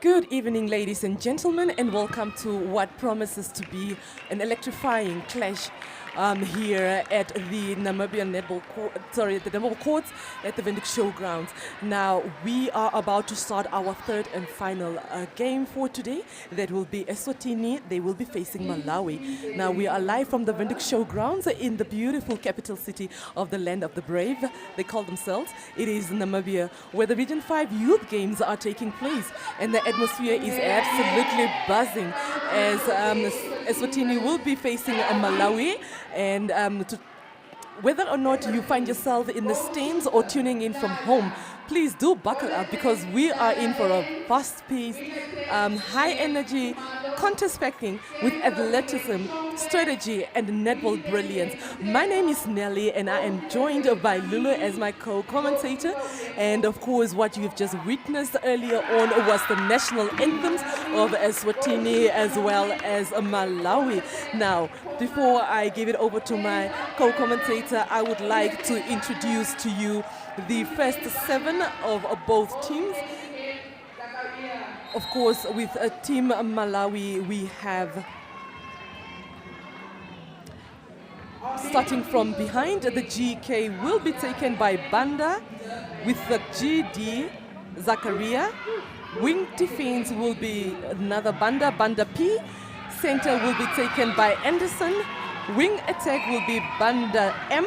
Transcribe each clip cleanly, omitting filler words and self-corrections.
Good evening, ladies and gentlemen, and welcome to what promises to be an electrifying clash here at the Namibian the Netball courts at the Windhoek Showgrounds. Now, we are about to start our third and final game for today. That will be Eswatini. They will be facing Malawi. Now, we are live from the Windhoek Showgrounds in the beautiful capital city of the land of the brave. They call themselves. It is Namibia, where the Region 5 Youth Games are taking place, and the atmosphere is absolutely buzzing as Eswatini will be facing Malawi. And whether or not you find yourself in the stands or tuning in from home, please do buckle up because we are in for a fast-paced, high-energy contest packing with athleticism, strategy, and netball brilliance. My name is Nelly, and I am joined by Lulu as my co-commentator. And of course, what you've just witnessed earlier on was the national anthems of Eswatini as well as Malawi. Now, before I give it over to my co-commentator, I would like to introduce to you the first seven of both teams. Of course, with Team Malawi, we have, starting from behind, the GK will be taken by Banda, with the GD, Zakaria. Wing defense will be another Banda P. Center will be taken by Anderson. Wing attack will be Banda M.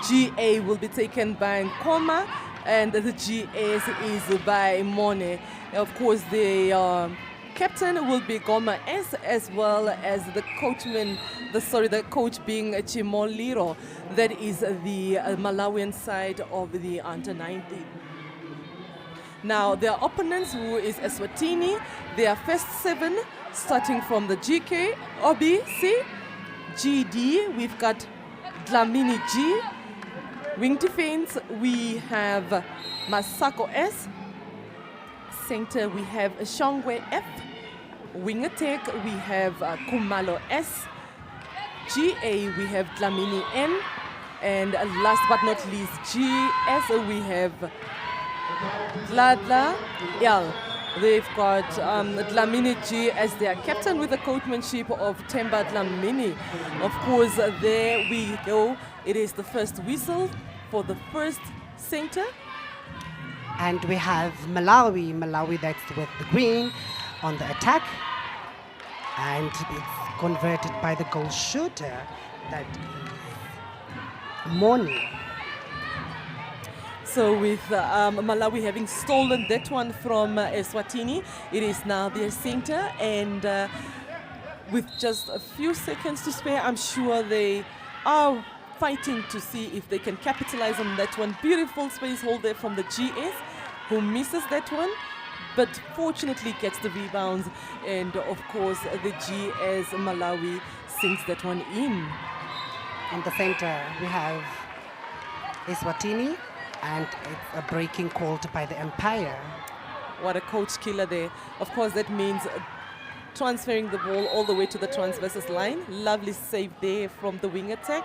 GA will be taken by Nkoma, and the GS is by Mone. Of course, the captain will be Goma S, as well as the the coach being Chimoliro. That is the Malawian side of the under-19. Now, their opponents, who is Eswatini, their first seven, starting from the GK, OBC, GD, we've got Dlamini G. Wing defense, we have Masako S. Center, we have Shongwe F. Wing attack, we have Kumalo S. GA, we have Dlamini N. And last but not least, GS, we have Dladla L. They've got Dlamini G as their captain with the coachmanship of Temba Dlamini. Of course, there we go. It is the first whistle for the first center. And we have Malawi that's with the green on the attack. And it's converted by the goal shooter, that is Moni. So with Malawi having stolen that one from Eswatini, it is now their center. And with just a few seconds to spare, I'm sure they are fighting to see if they can capitalize on that one. Beautiful space hold there from the GS, who misses that one, but fortunately gets the rebounds. And of course, the GS Malawi sinks that one in. In the center, we have Eswatini, and it's a breaking called by the umpire. What a coach killer there. Of course, that means transferring the ball all the way to the transversus line. Lovely save there from the wing attack.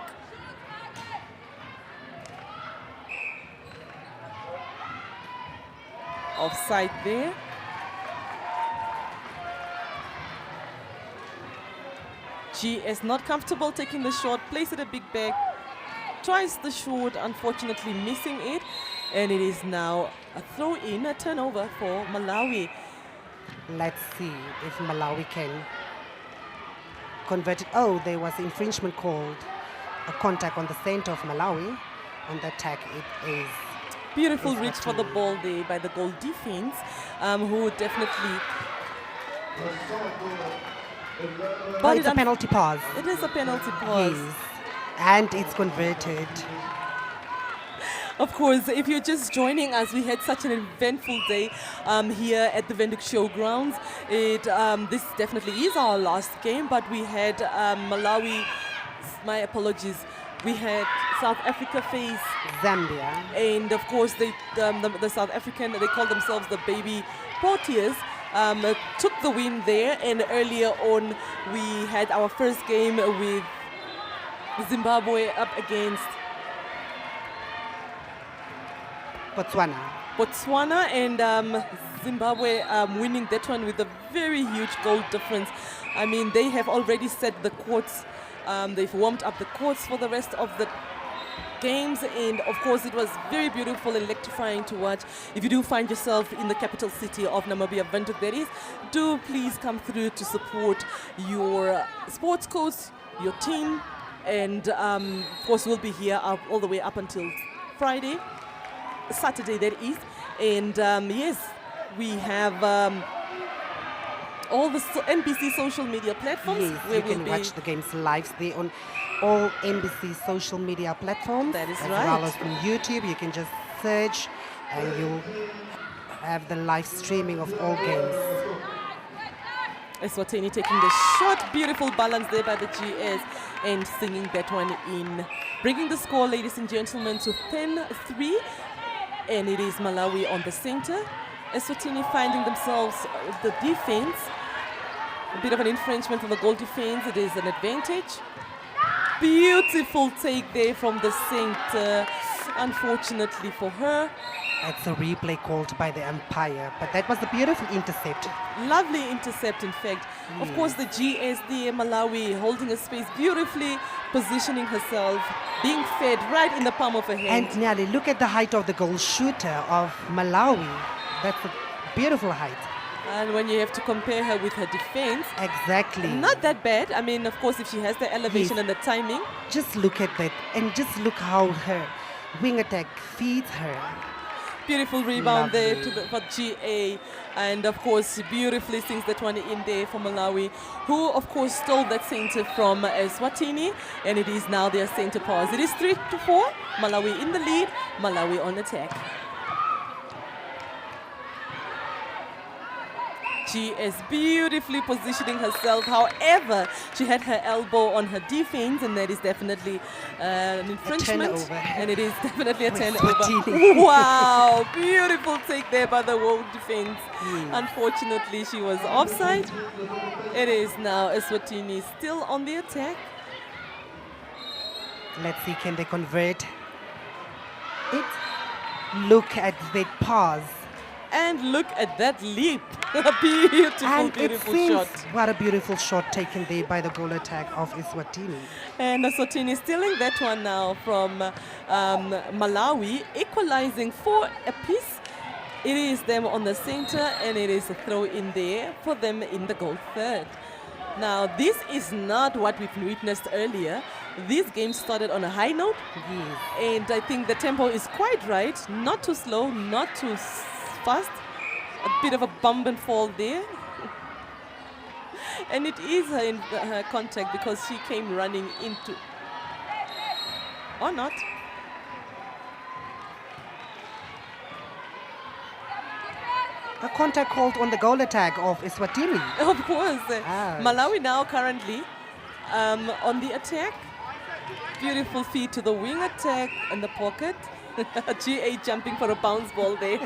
Offside there. GS not comfortable taking the shot, plays it a big back, tries the shot, unfortunately missing it, and it is now a throw-in, a turnover for Malawi. Let's see if Malawi can convert it. Oh, there was infringement called, a contact on the center of Malawi. On the attack, it is beautiful reach for the ball there by the goal defense, who definitely... But it's a penalty pause. It is a penalty pause. Yes. And it's converted. Of course, if you're just joining us, we had such an eventful day here at the Windhoek Showgrounds. This definitely is our last game, but we had Malawi, my apologies, we had South Africa face Zambia. And of course, the South African, they call themselves the Baby Proteas, took the win there. And earlier on, we had our first game with Zimbabwe up against Botswana. Botswana and Zimbabwe winning that one with a very huge goal difference. I mean, they have already set the courts. They've warmed up the courts for the rest of the games, and of course it was very beautiful and electrifying to watch. If you do find yourself in the capital city of Namibia, Windhoek that is, do please come through to support your sports coach, your team, and of course we'll be here all the way up until Saturday that is. And yes, we have all the NBC social media platforms. Yes, you can watch the games live there on all NBC social media platforms. That is as right. well as on YouTube. You can just search and you'll have the live streaming of all games. Eswatini taking the shot, beautiful balance there by the GS and singing that one in. Bringing the score, ladies and gentlemen, to 10-3, and it is Malawi on the center. Eswatini finding themselves the defense. A bit of an infringement on the goal defense. It is an advantage. Beautiful take there from the center. Unfortunately for her. That's a replay called by the umpire, but that was a beautiful intercept. Lovely intercept, in fact. Of course, the GSD Malawi holding a space beautifully, positioning herself, being fed right in the palm of her hand. And Nelly, look at the height of the goal shooter of Malawi. That's a beautiful height. And when you have to compare her with her defense, Exactly. not that bad. I mean, of course, if she has the elevation and the timing. Just look at that, and just look how her wing attack feeds her. Beautiful rebound there Lovely. for GA, and of course she beautifully sings that one in there for Malawi, who of course stole that center from Eswatini, and it is now their center pass. It is 3-4, Malawi in the lead, Malawi on attack. She is beautifully positioning herself. However, she had her elbow on her defense, and that is definitely an infringement. turnover. And it is definitely a With turnover. Eswatini. Wow, beautiful take there by the world defense. Unfortunately, she was offside. It is now Eswatini still on the attack. Let's see, can they convert it? Look at the pause. And look at that leap. A beautiful, And beautiful it seems, shot. what a beautiful shot taken there by the goal attack of Eswatini. And Eswatini stealing that one now from Malawi, equalizing 4 apiece. It is them on the center, and it is a throw in there for them in the goal third. Now, this is not what we've witnessed earlier. This game started on a high note, Yes. and I think the tempo is quite right. Not too slow, not too fast. A bit of a bump and fall there. And it is her contact because she came running into... Or not. A contact called on the goal attack of Eswatini. Of course. Ouch. Malawi now currently on the attack. Beautiful feed to the wing attack in the pocket. GA jumping for a bounce ball there.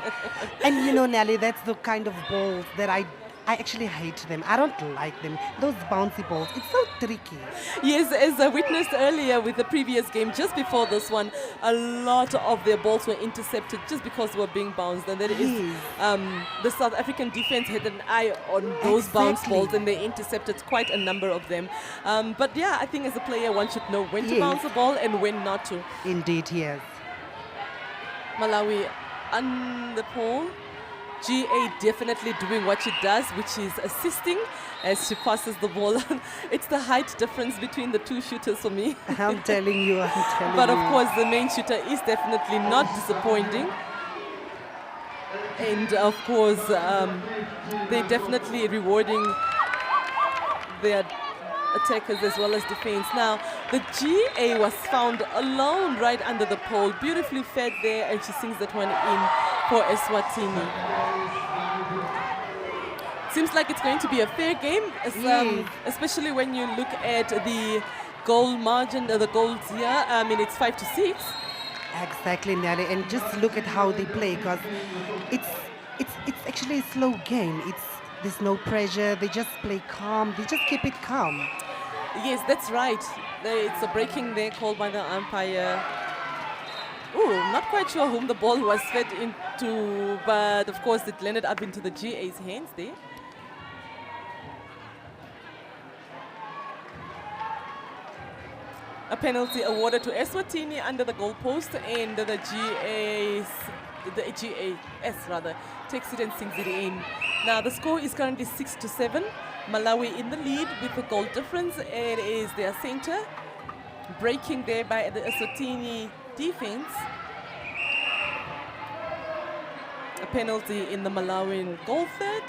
And you know, Nelly, that's the kind of balls that I actually hate them. I don't like them. Those bouncy balls, it's so tricky. Yes, as I witnessed earlier with the previous game, just before this one, a lot of their balls were intercepted just because they were being bounced. And that is, Yes. the South African defense had an eye on those bounce Exactly. balls, and they intercepted quite a number of them. But yeah, I think as a player, one should know when to Yes. bounce a ball and when not to. Indeed, yes. Malawi on the pole. GA definitely doing what she does, which is assisting as she passes the ball. It's the height difference between the two shooters for me. I'm telling you, I'm telling you. But of course, the main shooter is definitely not disappointing. And of course, they're definitely rewarding their attackers as well as defense. Now, the GA was found alone right under the pole, beautifully fed there, and she sings that one in for Eswatini. Seems like it's going to be a fair game, especially when you look at the goal margin, the goals here. I mean, it's 5-6. Exactly, Nelly. And just look at how they play, because it's actually a slow game. There's no pressure. They just play calm. They just keep it calm. Yes, that's right. It's a breaking there called by the umpire. Ooh, not quite sure whom the ball was fed into, but of course it landed up into the GA's hands there. A penalty awarded to Eswatini under the goalpost, and the GAS rather takes it and sinks it in. Now the score is currently 6-7. Malawi in the lead with a goal difference. It is their center breaking there by the Eswatini defense. A penalty in the Malawian goal third.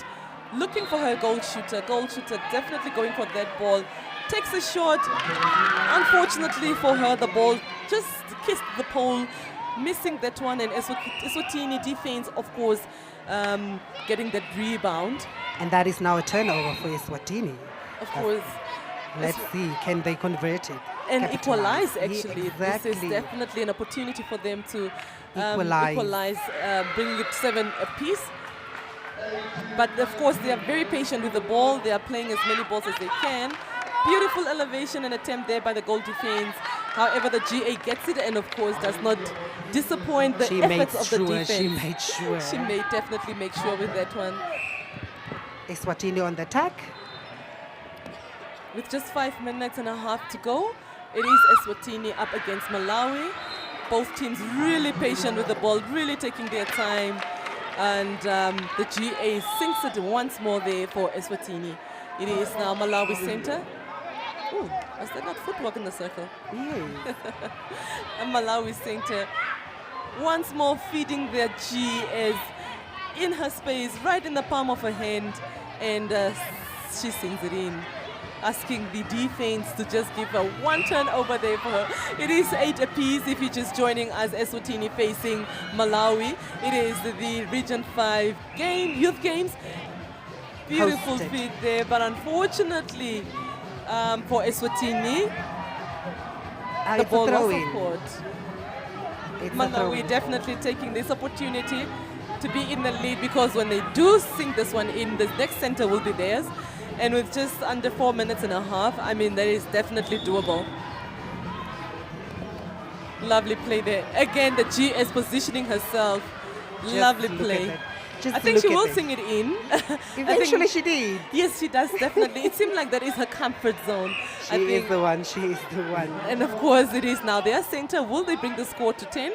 Looking for her goal shooter. Goal shooter definitely going for that ball. Takes a shot. Unfortunately for her, the ball just kissed the pole, missing that one, and Eswatini defense, of course, getting that rebound. And that is now a turnover for Eswatini. Of course. Let's see, can they convert it? And equalize, actually. Exactly. This is definitely an opportunity for them to Equalize. bringing it 7 apiece. But of course, they are very patient with the ball. They are playing as many balls as they can. Beautiful elevation and attempt there by the goal defense. However, the GA gets it and, of course, does not disappoint the efforts of the defense. She made sure. She may definitely make sure with that one. Eswatini on the attack. With just 5 minutes and a half to go, it is Eswatini up against Malawi. Both teams really patient with the ball, really taking their time. And the GA sinks it once more there for Eswatini. It is now Malawi center. Ooh, was that not footwork in the circle? Yes. A Malawi center. Once more feeding their GAs in her space, right in the palm of her hand. And she sinks it in, asking the defense to just give her one turnover there for her. It is 8 apiece if you're just joining us. Eswatini facing Malawi. It is the Region 5 youth games. Beautiful Hosted. feed there, but unfortunately for Eswatini, the It's a ball was throw-in. off court. It's a Malawi throw-in. definitely taking this opportunity to be in the lead, because when they do sink this one in, the next center will be theirs. And with just under 4 minutes and a half, I mean, that is definitely doable. Lovely play there. Again, the GS positioning herself. Just Lovely look play. at that. Just I think she look at will that. sing it in. Eventually she did. Yes, she does, definitely. It seemed like that is her comfort zone. She is the one. She is the one. And of course, it is now their center. Will they bring the score to 10?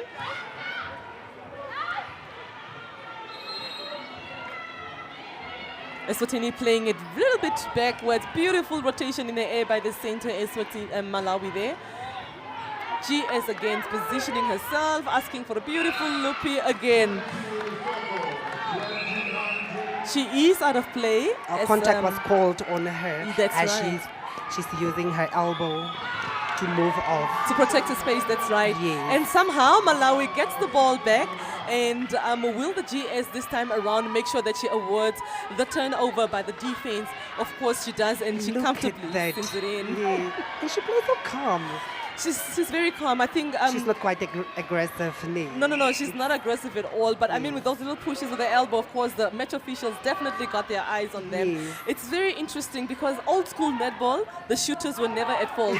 Eswatini playing it a little bit backwards. Beautiful rotation in the air by the center, Malawi there. GS again positioning herself, asking for a beautiful loopy again. She is out of play. Our contact was called on her. That's as right. She's using her elbow to move off. To protect the space, that's right. Yes. And somehow Malawi gets the ball back, and will the GS this time around make sure that she awards the turnover by the defense? Of course she does, and she Look comfortably at that. sends it in. Yeah. And she plays so calm. She's very calm. I think She's not quite aggressive. No, she's not aggressive at all. But I mean, with those little pushes with the elbow, of course, the match officials definitely got their eyes on them. Yes. It's very interesting because old school netball, the shooters were never at fault.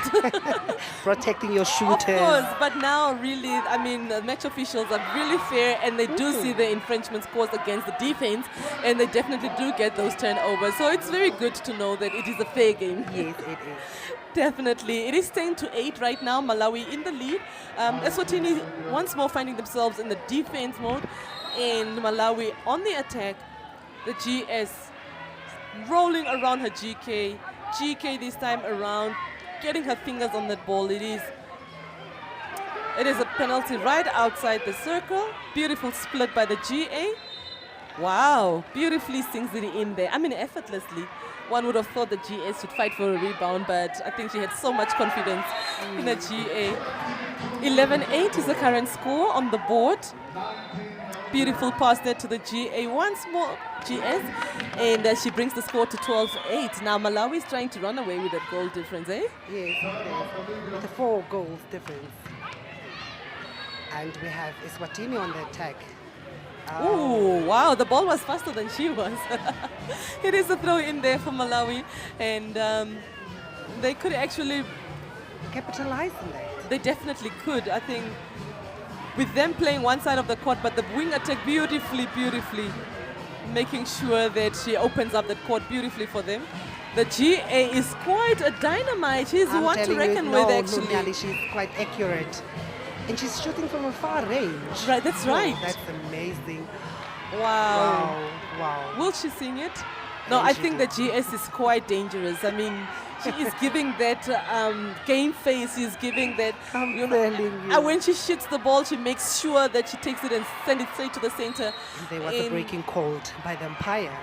Protecting your shooters. Of course, but now really, I mean, the match officials are really fair, and they do see the infringements caused against the defense, and they definitely do get those turnovers. So it's very good to know that it is a fair game. Yes, it is. Definitely. It is 10-8 right now. Malawi in the lead. Eswatini once more finding themselves in the defense mode, and Malawi on the attack. The GS rolling around her GK. GK this time around, getting her fingers on that ball. It is a penalty right outside the circle. Beautiful split by the GA. Wow, beautifully sinks it in there. I mean, effortlessly. One would have thought the GS should fight for a rebound, but I think she had so much confidence in the GA. 11-8 is the current score on the board. Beautiful pass there to the GA. Once more GS, and she brings the score to 12-8. Now Malawi is trying to run away with that goal difference, eh? Yes, with a 4 goals difference. And we have Eswatini on the attack. Oh, wow, the ball was faster than she was. It is a throw in there for Malawi, and they could actually... Capitalize on that. They definitely could. I think with them playing one side of the court, but the wing attack beautifully, making sure that she opens up that court beautifully for them. The GA is quite a dynamite. He's I'm one to telling reckon you, with, no, actually. Lunyali, she's quite accurate. And she's shooting from a far range. Right, that's right. That's amazing. Wow. Wow. Will she sing it? No, And I she think the GS is quite dangerous. I mean, she is giving that game face. She's giving that. I'm You telling know, you. and when she shoots the ball, she makes sure that she takes it and sends it straight to the center. And there was a breaking called by the umpire.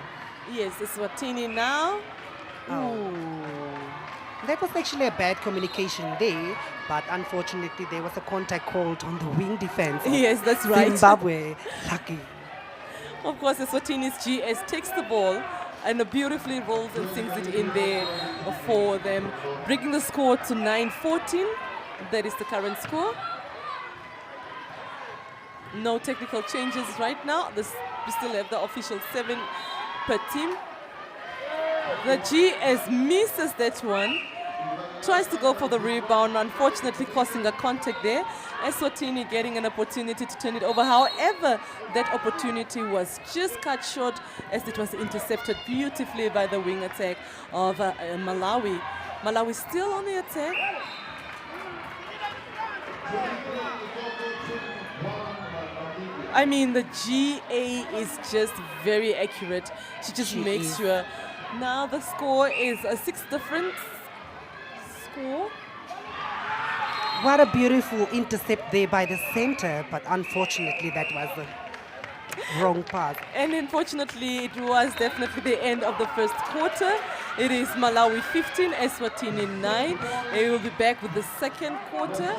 Yes, Eswatini now. Oh. That was actually a bad communication there, but unfortunately there was a contact called on the wing defense. of Yes, that's right. Zimbabwe. Lucky. Of course, Eswatini's GS takes the ball and beautifully rolls and sings it in there for them, bringing the score to 9-14. That is the current score. No technical changes right now. We still have the official 7 per team. The GS misses that one. Tries to go for the rebound, unfortunately causing a contact there. Eswatini getting an opportunity to turn it over. However, that opportunity was just cut short as it was intercepted beautifully by the wing attack of Malawi. Malawi still on the attack. I mean, the GA is just very accurate. She just makes sure. Now the score is a 6 difference score. What a beautiful intercept there by the center, but unfortunately that was the wrong pass. And unfortunately, it was definitely the end of the first quarter. It is Malawi 15, Eswatini 9. We will be back with the second quarter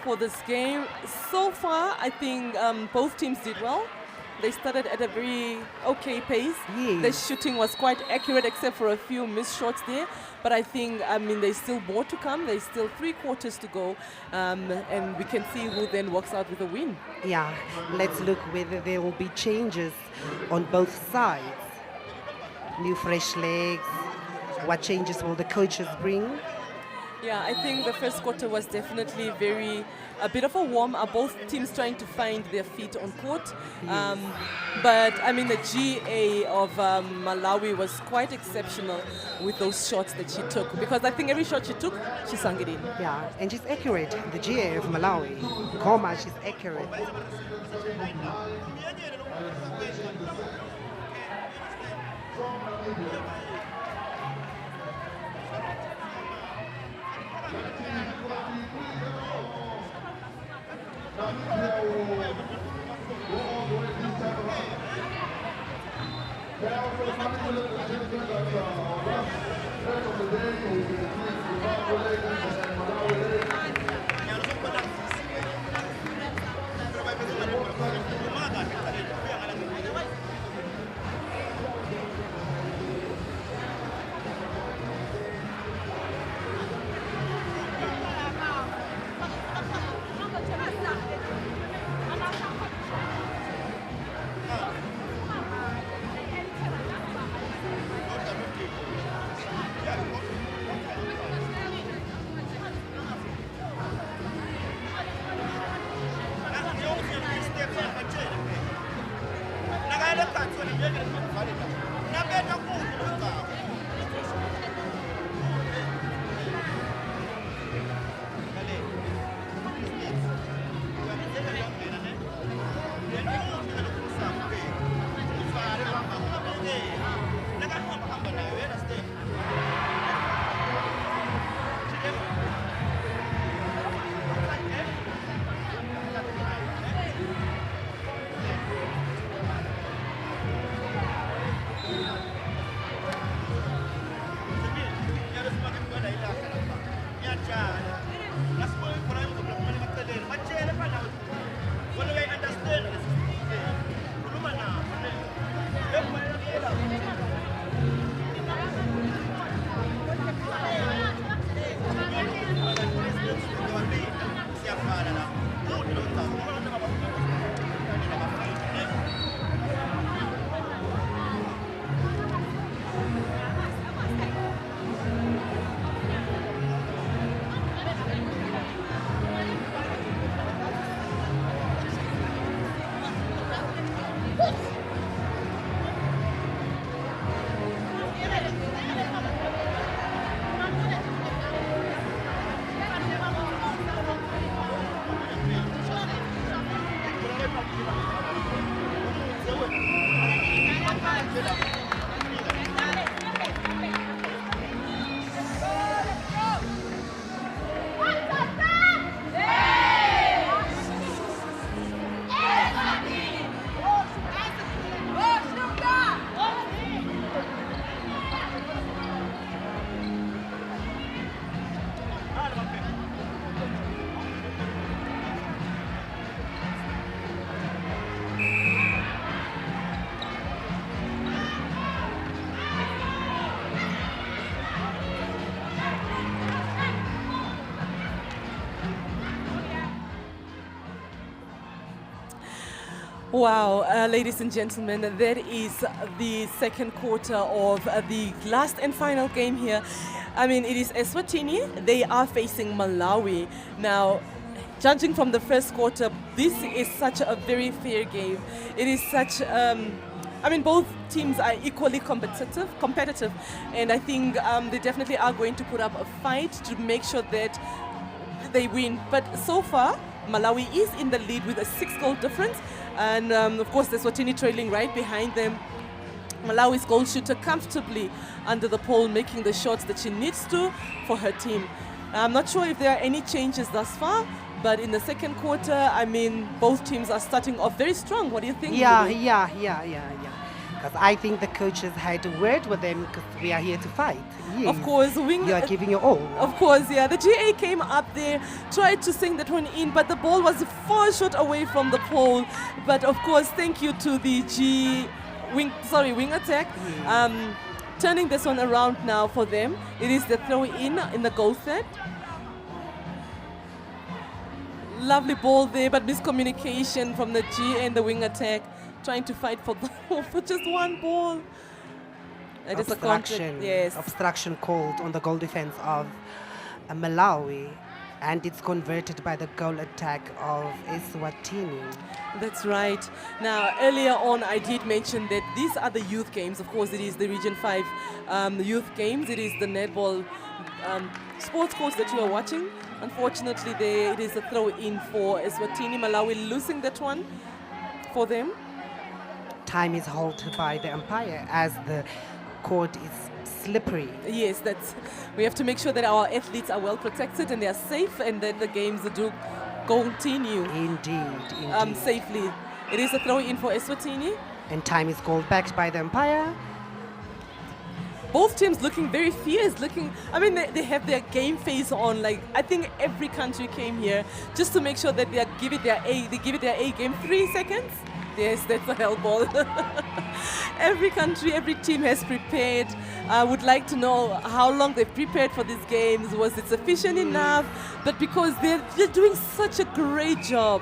for this game. So far, I think both teams did well. They started at a very okay pace. Yes. The shooting was quite accurate except for a few missed shots there. But I think, there's still more to come. There's still 3 quarters to go. And we can see who then walks out with a win. Yeah, let's look whether there will be changes on both sides. New fresh legs. What changes will the coaches bring? Yeah, I think the first quarter was definitely a bit of a warm-up, both teams trying to find their feet on court. But the GA of Malawi was quite exceptional with those shots that she took, because I think every shot she took, she sung it in. Yeah, and she's accurate. The GA of Malawi. Goma, she's accurate. Wow, ladies and gentlemen, that is the second quarter of the last and final game here. I mean, it is Eswatini. They are facing Malawi. Now, judging from the first quarter, this is such a very fair game. It is such, I mean, both teams are equally competitive, and I think they definitely are going to put up a fight to make sure that they win. But so far, Malawi is in the lead with a 6-goal difference. And of course, the Eswatini trailing right behind them. Malawi's goal shooter comfortably under the pole, making the shots that she needs to for her team. I'm not sure if there are any changes thus far, but in the second quarter, I mean, both teams are starting off very strong. What do you think? Yeah. Lulu? Because I think the coaches had a word with them because we are here to fight. Yes. Of course, You are giving your all. Of course, yeah. The GA came up there, tried to sing that one in, but the ball was far short away from the pole. But of course, thank you to the wing attack, turning this one around now for them. It is the throw in the goal set. Lovely ball there, but miscommunication from the GA and the wing attack, trying to fight for for just one ball. It is a Obstruction. yes. Obstruction called on the goal defense of Malawi, and it's converted by the goal attack of Eswatini. That's right. Now, earlier on, I did mention that these are the youth games. Of course, it is the Region 5 youth games. It is the netball sports course that you are watching. Unfortunately, it is a throw-in for Eswatini. Malawi losing that one for them. Time is held by the umpire as the court is slippery. Yes, we have to make sure that our athletes are well protected and they are safe, and that the games do continue Indeed. safely. It is a throw-in for Eswatini. And time is called back by the umpire. Both teams looking very fierce, I mean, they have their game face on. Like, I think every country came here just to make sure that they give it their A game. 3 seconds. Yes, that's a hell ball. Every country, every team has prepared. I would like to know how long they've prepared for these games. Was it sufficient enough? But because they're doing such a great job.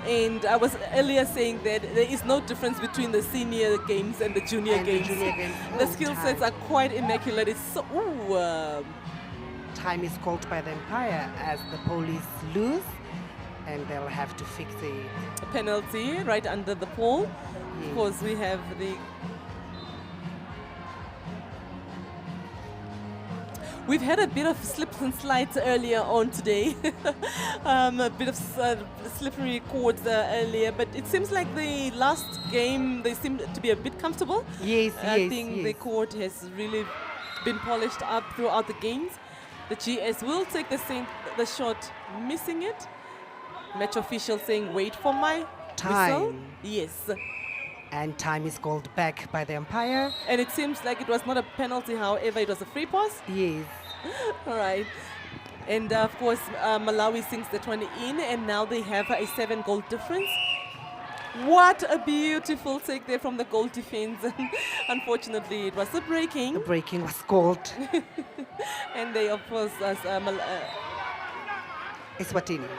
And I was earlier saying that there is no difference between the senior games and the junior games. The skill sets are quite immaculate. It's so... Time is called by the umpire as the police lose, and they'll have to fix it. A penalty right under the pole. Yes. Of course, we have We've had a bit of slips and slides earlier on today. A bit of slippery courts earlier, but it seems like the last game they seem to be a bit comfortable. I think the court has really been polished up throughout the games. The GS will take the shot, missing it. Match official saying, wait for my whistle. Yes. And time is called back by the umpire. And it seems like it was not a penalty, however, it was a free pass. Yes. All right. And of course, Malawi sinks the 20 in, and now they have a 7-goal difference. What a beautiful take there from the goal defense. Unfortunately, it was a breaking. The breaking was called. And they, of course, Eswatini.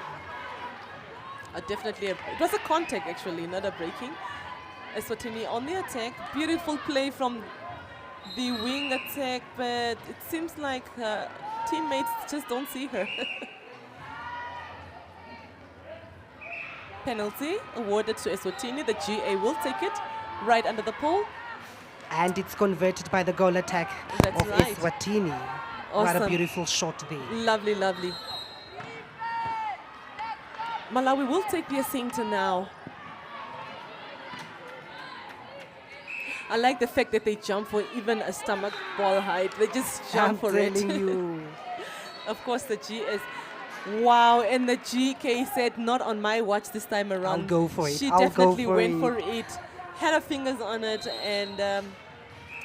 Definitely, it was a contact actually, not a breaking. Eswatini on the attack. Beautiful play from the wing attack, but it seems like her teammates just don't see her. penalty awarded to Eswatini. The GA will take it right under the pole. And it's converted by the goal attack That's of right. Eswatini. What a Awesome. beautiful shot there. Lovely, lovely. Malawi will take their center now. I like the fact that they jump for even a stomach ball height. They just jump for it. I'm telling you. Of course, the GS. Wow, and the GK said, not on my watch this time around. I'll go for it. She I'll definitely go for went it. for it. Had her fingers on it, and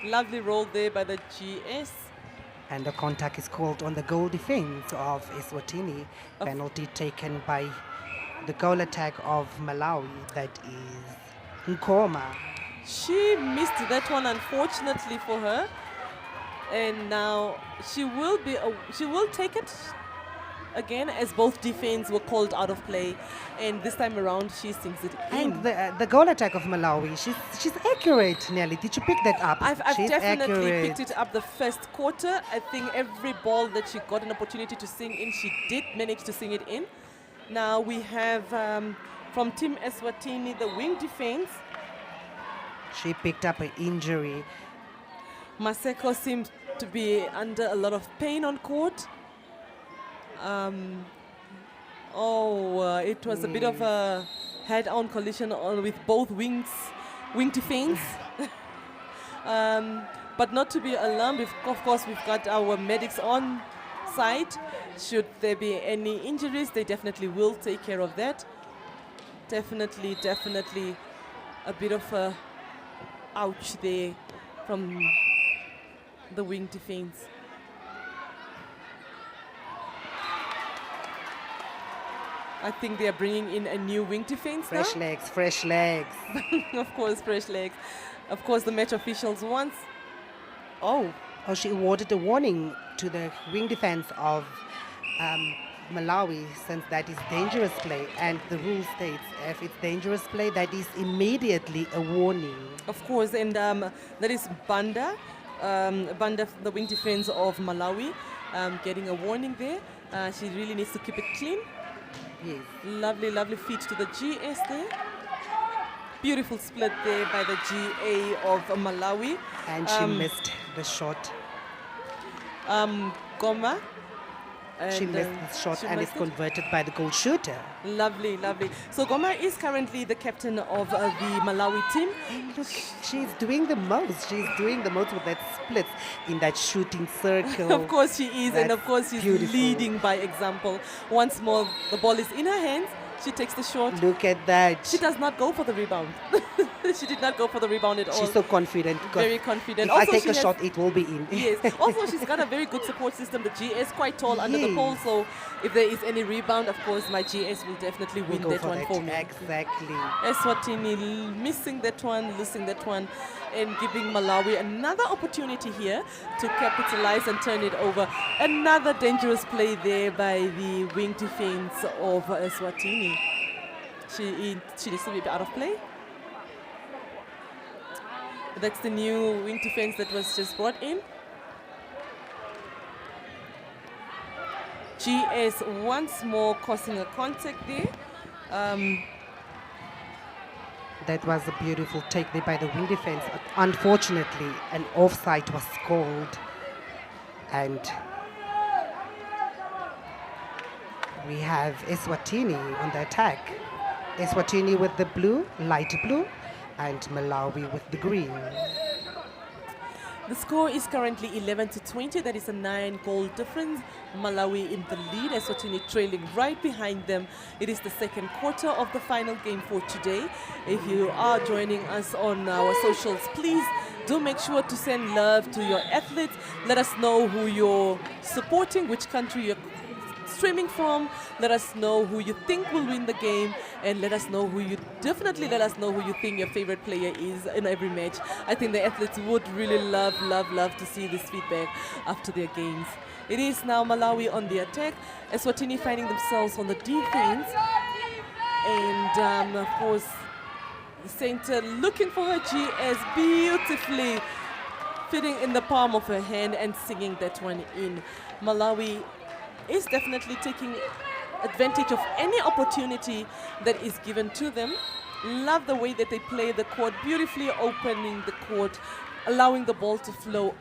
lovely roll there by the GS. And the contact is called on the goal defense of Eswatini. Penalty taken by the goal attack of Malawi, that is Nkoma. She missed that one, unfortunately for her. And now she will take it again, as both defense were called out of play, and this time around she sinks it in. And the goal attack of Malawi, she's accurate, Nelly. Did you pick that up? I've She's definitely accurate. picked it up the first quarter. I think every ball that she got an opportunity to sing in, she did manage to sing it in. Now we have from Team Eswatini, the wing defense. She picked up an injury. Maseko seems to be under a lot of pain on court. It was a bit of a head-on collision with both wing defense. But not to be alarmed. Of course, we've got our medics on site. Should there be any injuries, they definitely will take care of that. Definitely a bit of a ouch there from the wing defense. I think they are bringing in a new wing defense Fresh now. legs, fresh legs. Of course, fresh legs. Of course, the match officials once. Oh, She awarded a warning to the wing defense of Malawi, since that is dangerous play. And the rule states if it's dangerous play, that is immediately a warning. of course, and that is Banda. Banda, the wing defense of Malawi, getting a warning there. She really needs to keep it clean. Yes. Lovely feet to the GS there. Beautiful split there by the GA of Malawi. And she missed the shot. Goma. She And, missed the shot she and it's missed it. converted by the goal shooter. Lovely. So Goma is currently the captain of the Malawi team. Look, she's doing the most. She's doing the most with that split in that shooting circle. Of course she is, and of That's course she's beautiful. leading by example. Once more, the ball is in her hands. She takes the shot. Look at that. She does not go for the rebound. She did not go for the rebound at all. She's so confident. 'cause Very confident. If I Also, take she a has- shot, it will be in. Yes. Also, she's got a very good support system. The GS quite tall under the Yes. pole, so if there is any rebound, of course, my GS will definitely We'll win go that for one that. for me. Exactly. Eswatini missing that one, losing that one, and giving Malawi another opportunity here to capitalize and turn it over. Another dangerous play there by the wing defense of Eswatini. She needs to be out of play. That's the new wing defense that was just brought in. GS once more causing a contact there. That was a beautiful take there by the wing defense. Unfortunately, an offside was called. And we have Eswatini on the attack. Eswatini with the blue, light blue, and Malawi with the green. The score is currently 11-20. That is a 9-goal difference. Malawi in the lead, Eswatini trailing right behind them. It is the second quarter of the final game for today. If you are joining us on our socials, please do make sure to send love to your athletes. Let us know who you're supporting, which country you're streaming from. Let us know who you think will win the game, and let us know who you think your favorite player is in every match. I think the athletes would really love to see this feedback after their games. It is now Malawi on the attack, Eswatini finding themselves on the defense, and of course the center looking for her GS, beautifully fitting in the palm of her hand and singing that one in. Malawi is definitely taking advantage of any opportunity that is given to them. Love the way that they play the court, beautifully opening the court, allowing the ball to flow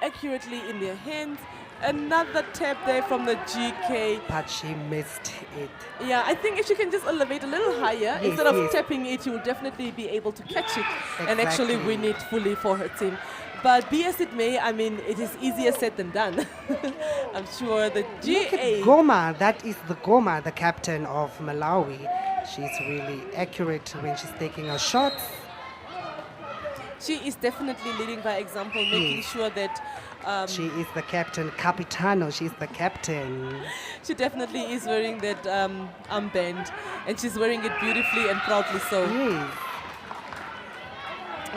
accurately in their hands. Another tap there from the GK. But she missed it. Yeah, I think if she can just elevate a little higher, Yes, instead of yes. tapping it, she will definitely be able to catch it and actually Exactly. win it fully for her team. But be as it may, I mean, it is easier said than done. I'm sure the Look at GA. Goma. That is the Goma, the captain of Malawi. She's really accurate when she's taking her shots. She is definitely leading by example, making Yes. sure that She is the captain, Capitano. She's the captain. she definitely is wearing that armband, and she's wearing it beautifully and proudly so. Yes.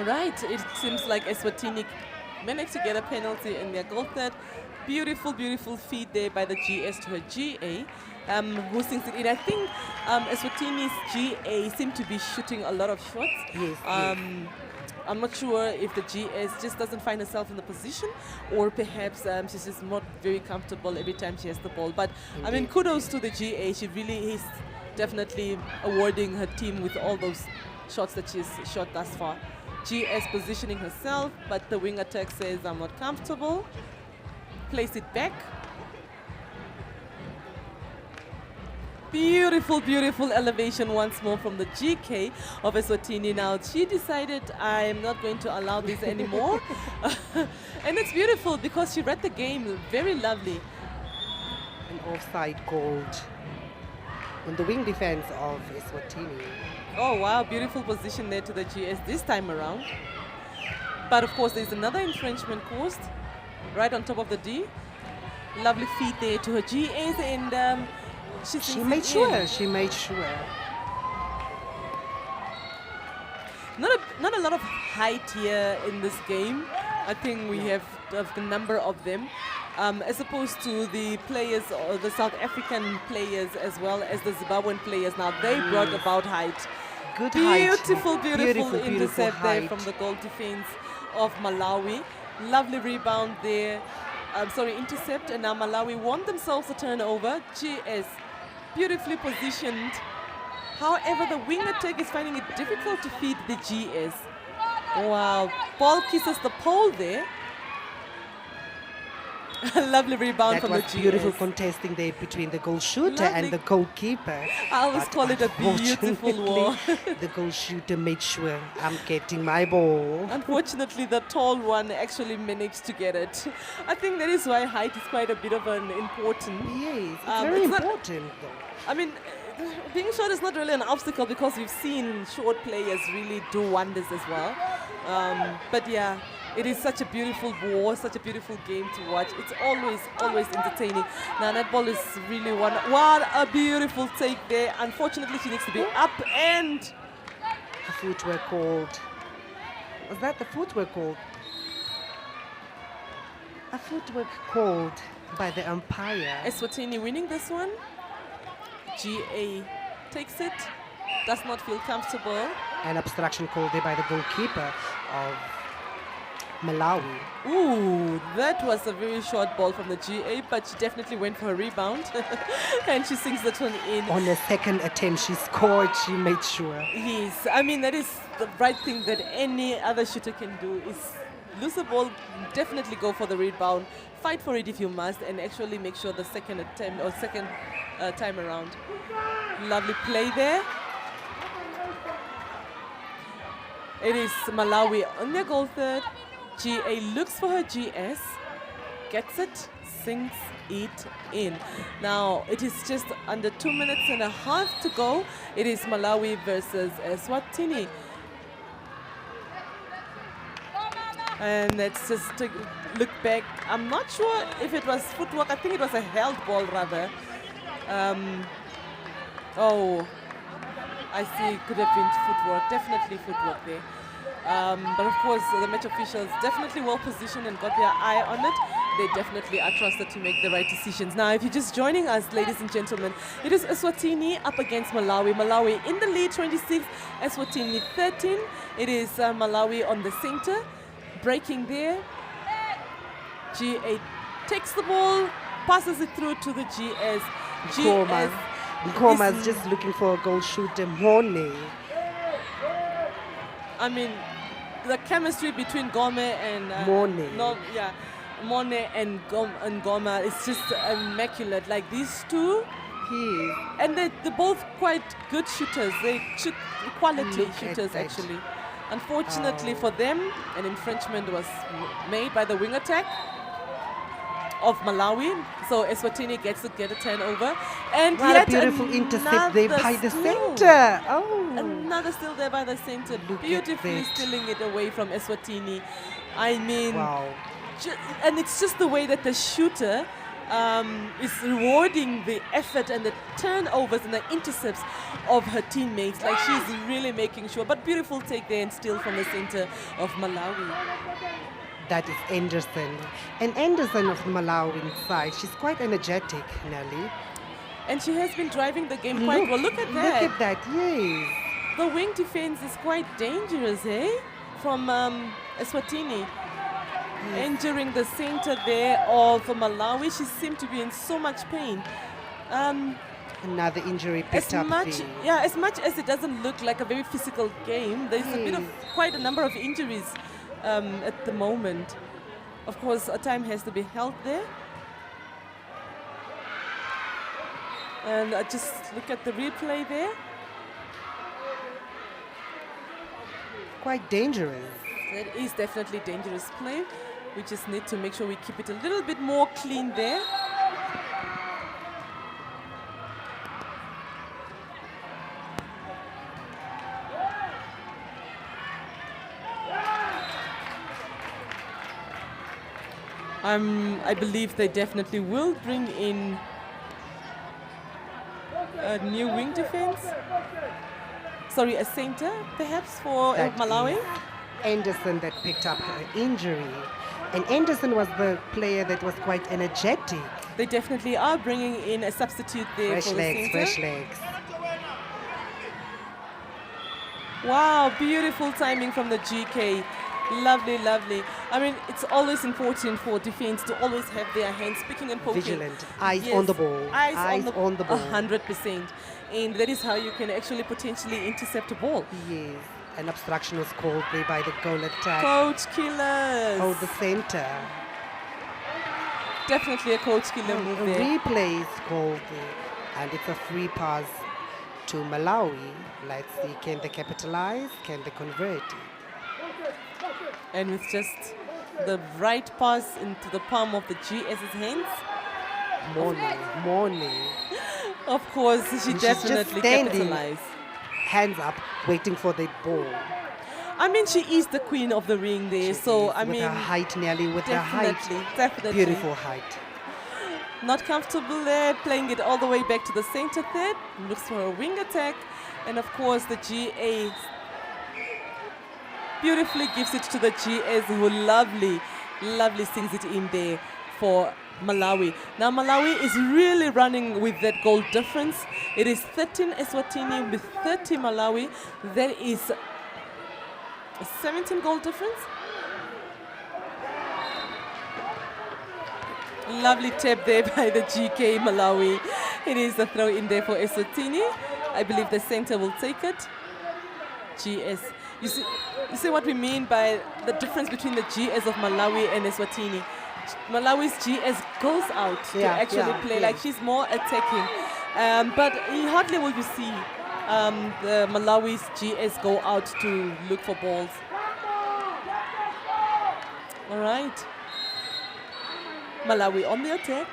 Right, it seems like Eswatini managed to get a penalty in their goal third. Beautiful, beautiful feed there by the GS to her GA, who sinks it in. I think Eswatini's GA seem to be shooting a lot of shots. Yes, I'm not sure if the GS just doesn't find herself in the position, or perhaps she's just not very comfortable every time she has the ball. But I mean, kudos to the GA. She really is definitely awarding her team with all those shots that she's shot thus far. GS positioning herself, but the wing attack says, I'm not comfortable. Place it back. Beautiful, beautiful elevation once more from the GK of Eswatini. Now, she decided, I'm not going to allow this anymore. And it's beautiful because she read the game very lovely. An offside called on the wing defense of Eswatini. Oh, wow, beautiful position there to the GS this time around. But of course, there's another infringement caused right on top of the D. Lovely feed there to her GAs, and she She made sure. Not a lot of height here in this game. I think we have a number of them, as opposed to the players, or the South African players, as well as the Zimbabwean players. Now they brought about height. Good height. Beautiful, beautiful Beautiful intercept there height. from the goal defense of Malawi. Lovely rebound there. Intercept, and now Malawi won themselves a turnover. GS beautifully positioned. However, the wing attack is finding it difficult to feed the GS. Wow, ball kisses the pole there. A lovely rebound That from was the GS. beautiful contesting there between the goal shooter Lovely. and the goalkeeper. I always But call it a beautiful war. the goal shooter made sure I'm getting my ball. Unfortunately, the tall one actually managed to get it. I think that is why height is quite a bit of an important. Yes, it's very it's not- important though. I mean, being short is not really an obstacle because we've seen short players really do wonders as well. But yeah, it is such a beautiful war, such a beautiful game to watch. It's always, always entertaining. Now, netball is really one. What a beautiful take there. Unfortunately, she needs to be up and. The footwork called. Was that the footwork called? A footwork called by the umpire. Eswatini winning this one. GA takes it, does not feel comfortable. An obstruction called there by the goalkeeper of Malawi. Ooh, that was a very short ball from the GA, but she definitely went for a rebound. And she sinks that one in. On a second attempt, she scored. She made sure. Yes, I mean, that is the right thing that any other shooter can do is lose the ball, definitely go for the rebound, fight for it if you must, and actually make sure the second attempt or second time around. Lovely play there. It is Malawi on their goal third. GA looks for her GS, gets it, sinks it in. Now, it is just under 2 minutes and a half to go. It is Malawi versus Eswatini. And let's just look back. I'm not sure if it was footwork. I think it was a held ball rather. Oh, I see. Could have been footwork. Definitely footwork there. But of course, the match officials definitely well positioned and got their eye on it. They definitely are trusted to make the right decisions. Now, if you're just joining us, ladies and gentlemen, it is Eswatini up against Malawi. Malawi in the lead, 26. Eswatini 13. It is Malawi on the center. Breaking there. GA takes the ball, passes it through to the GS. Goma. Nkoma's just looking for a goal shooter, Mone. I mean, the chemistry between Gome and Mone. Mone and Goma is just immaculate. Like these two, and they're both quite good shooters. They shoot quality shooters actually. Unfortunately for them, an infringement was made by the wing attack of Malawi, so Eswatini gets to get a turnover. And what yet a beautiful intercept there by the center. Another steal there by the center, beautifully stealing it away from Eswatini. I mean, wow. And it's just the way that the shooter is rewarding the effort and the turnovers and the intercepts of her teammates. Like she's really making sure. But beautiful take there and steal from the center of Malawi. That is Anderson. And Anderson of Malawi side, she's quite energetic, Nelly. And she has been driving the game quite well. Look at that. Look at that, yes. The wing defense is quite dangerous, eh? From Eswatini. Yes. Injuring the center there of Malawi. She seemed to be in so much pain. Another injury picked up. As much as it doesn't look like a very physical game, there's a bit of quite a number of injuries at the moment. Of course, a time has to be held there. And just look at the replay there. Quite dangerous. That is definitely dangerous play. We just need to make sure we keep it a little bit more clean there. I believe they definitely will bring in a new wing defense. Sorry, a center perhaps for Malawi. Anderson that picked up her injury. And Anderson was the player that was quite energetic. They definitely are bringing in a substitute there for the center. Fresh legs. Wow, beautiful timing from the GK. Lovely, lovely. I mean, it's always important for defense to always have their hands picking and poking. Vigilant, eyes on the ball. Eyes on the ball. 100%. And that is how you can actually potentially intercept a ball. Yes. An obstruction was called there by the goal attack. Coach killers. Oh, the center. Definitely a coach killer move there. Replay is called there. And it's a free pass to Malawi. Let's see, can they capitalize? Can they convert it? And with just the right pass into the palm of the GS's hands. Morning. Of course, she definitely capitalized. Hands up, waiting for the ball. I mean, she is the queen of the ring there. With her height, Nelly, with her height. Definitely. Beautiful height. Not comfortable there, playing it all the way back to the center third. Looks for a wing attack. And of course, the GA beautifully gives it to the GS, who lovely sings it in there for Malawi. Now Malawi is really running with that goal difference. It is 13 Eswatini with 30 Malawi. That is a 17 goal difference. Lovely tap there by the GK Malawi. It is a throw in there for Eswatini. I believe the center will take it. GS. You see what we mean by the difference between the GS of Malawi and Eswatini. Malawi's GS goes out to actually play, like she's more attacking. But hardly will you see the Malawi's GS go out to look for balls. All right. Malawi on the attack.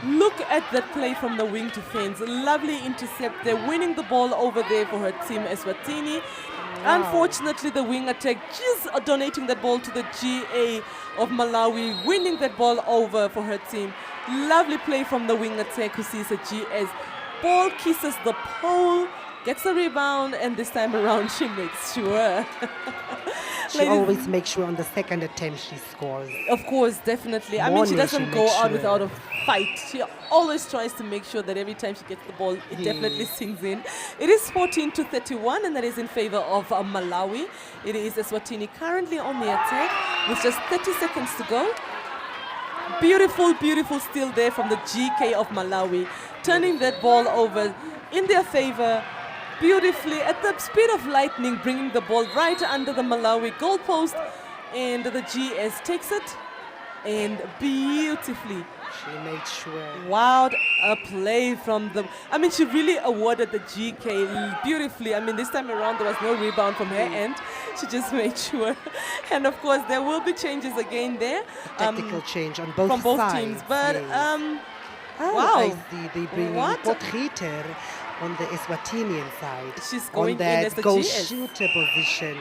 Look at that play from the wing defense. Lovely intercept. They're winning the ball over there for her team, Eswatini. Wow. Unfortunately, the wing attack just donating that ball to the GA of Malawi, winning that ball over for her team. Lovely play from the wing attack, who sees a GS. Ball kisses the pole, gets the rebound, and this time around she makes sure. She always makes sure on the second attempt she scores. Of course, definitely. I mean, she doesn't go out without a fight. She always tries to make sure that every time she gets the ball, it definitely sinks in. It is 14-31, and that is in favor of Malawi. It is Eswatini currently on the attack with just 30 seconds to go. Beautiful, beautiful steal there from the GK of Malawi, turning that ball over in their favor beautifully at the speed of lightning, bringing the ball right under the Malawi goalpost, and the GS takes it and beautifully. She made sure. Wow, a play from the. I mean, she really awarded the GK beautifully. I mean, this time around there was no rebound from her end. She just made sure. And of course, there will be changes again there. Tactical change on both from both sides. teams. But yes. wow, I see they bring What? Potgieter on the Eswatinian side. She's going on in that as the goal GS. shooter position.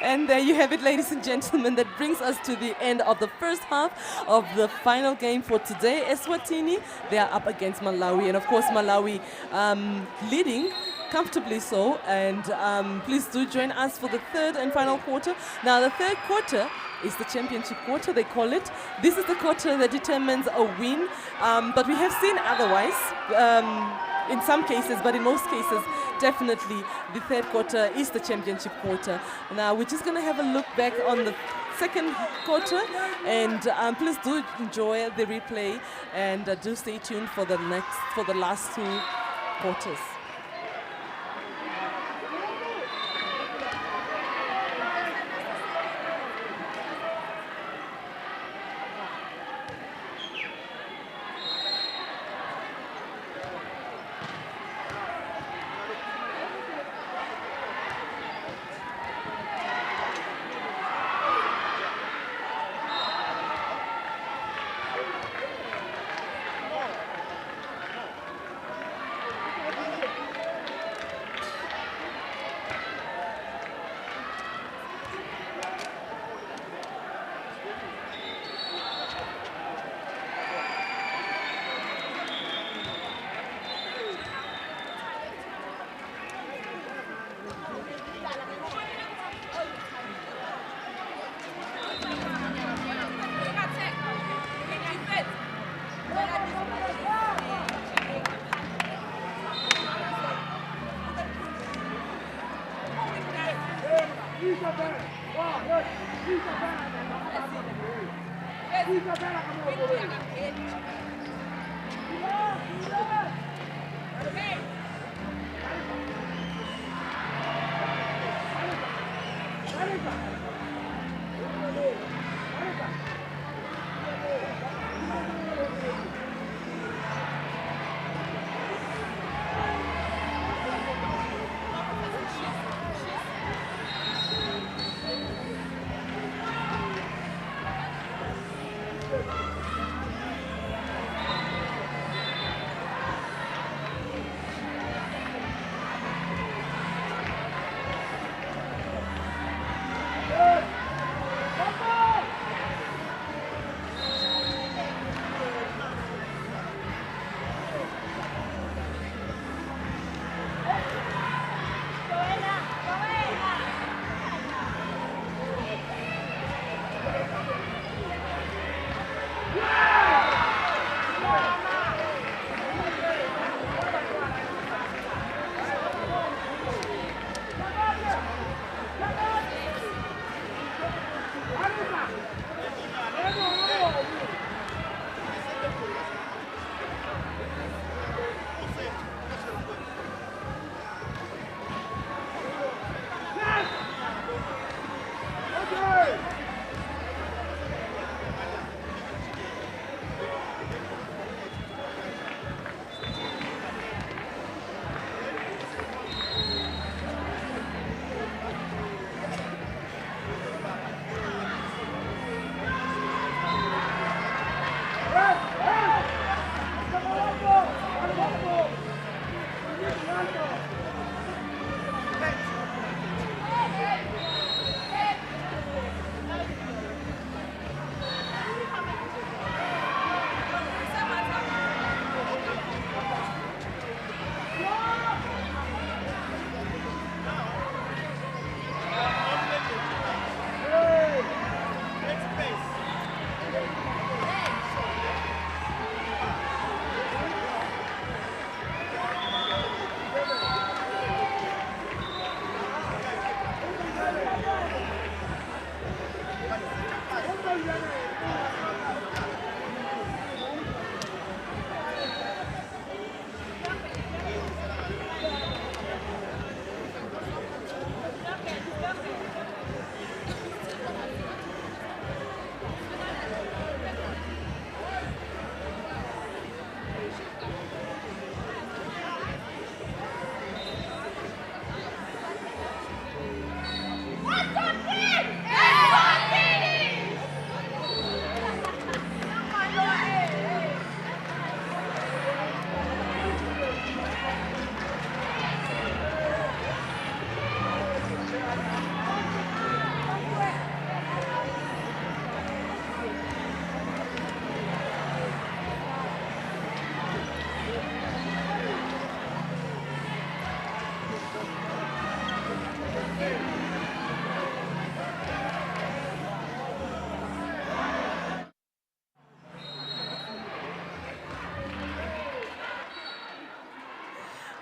And there you have it, ladies and gentlemen. That brings us to the end of the first half of the final game for today. Eswatini, they are up against Malawi. And of course, Malawi leading comfortably so. And please do join us for the third and final quarter. Now, the third quarter is the championship quarter, they call it. This is the quarter that determines a win. But we have seen otherwise. In some cases, but in most cases, definitely the third quarter is the championship quarter. Now we're just going to have a look back on the second quarter, and please do enjoy the replay, and do stay tuned for the last two quarters.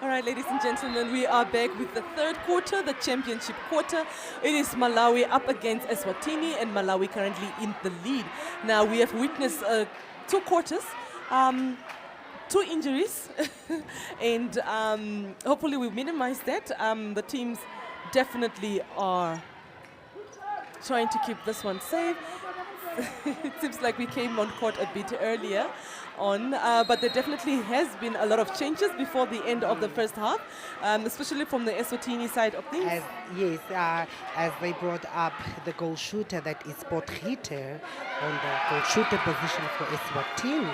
All right, ladies and gentlemen, we are back with the third quarter, the championship quarter. It is Malawi up against Eswatini, and Malawi currently in the lead. Now, we have witnessed 2 quarters, 2 injuries, and hopefully we minimize that. The teams definitely are trying to keep this one safe. It seems like we came on court a bit earlier on, but there definitely has been a lot of changes before the end of the first half, especially from the Eswatini side of things. As they brought up the goal shooter, that is Potgieter, on the goal shooter position for Eswatini.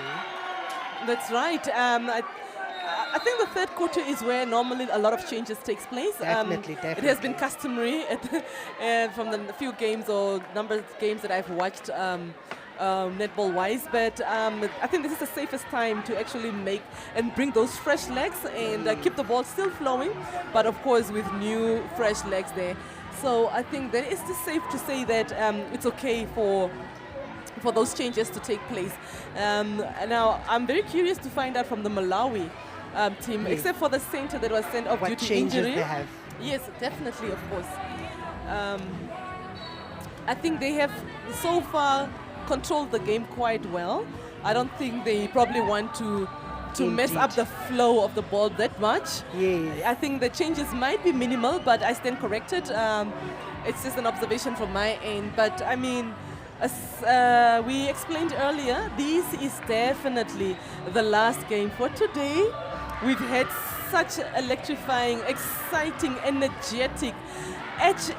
That's right. I think the third quarter is where normally a lot of changes takes place. Definitely. It has been customary from the few games or number of games that I've watched netball-wise, but I think this is the safest time to actually make and bring those fresh legs and keep the ball still flowing, but of course with new fresh legs there. So I think that it's safe to say that it's okay for those changes to take place. Now, I'm very curious to find out from the Malawi team, except for the center that was sent off due to injury. They have? Yes, definitely, of course. I think they have so far controlled the game quite well. I don't think they probably want to mess up the flow of the ball that much. Yes. I think the changes might be minimal, but I stand corrected. It's just an observation from my end. But I mean, as we explained earlier, this is definitely the last game for today. We've had such electrifying, exciting, energetic,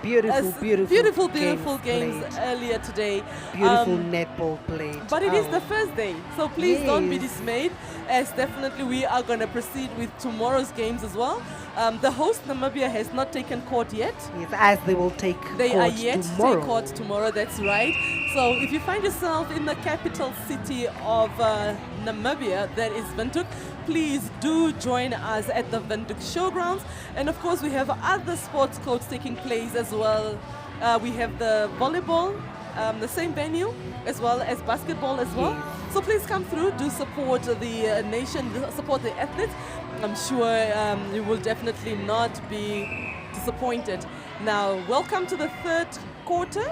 beautiful games earlier today. Beautiful netball played. But it is the first day, so please don't be dismayed, as definitely we are going to proceed with tomorrow's games as well. The host, Namibia, has not taken court yet. Yes, as they will take They court are yet tomorrow. to take court tomorrow, that's right. So if you find yourself in the capital city of Namibia, that is Windhoek, please do join us at the Windhoek Showgrounds. And of course, we have other sports courts taking place as well. We have the volleyball, the same venue, as well as basketball as well. Yes. So please come through, do support the nation, support the athletes. I'm sure you will definitely not be disappointed. Now, welcome to the third quarter,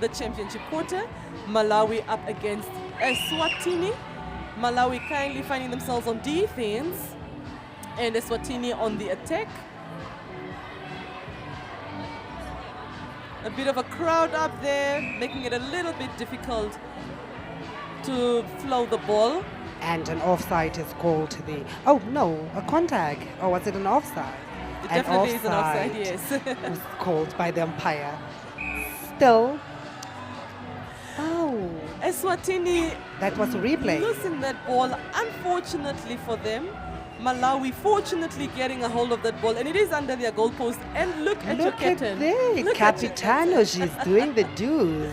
the championship quarter. Malawi up against Eswatini. Malawi kindly finding themselves on defense, and Eswatini on the attack. A bit of a crowd up there, making it a little bit difficult to flow the ball. And an offside is called a contact. Or was it an offside? It definitely is an offside, yes. was called by the umpire. Still. Eswatini. That was a replay. Losing that ball, unfortunately for them. Malawi fortunately getting a hold of that ball, and it is under their goalpost. And look at your captain. Look at Capitano, she's doing the do's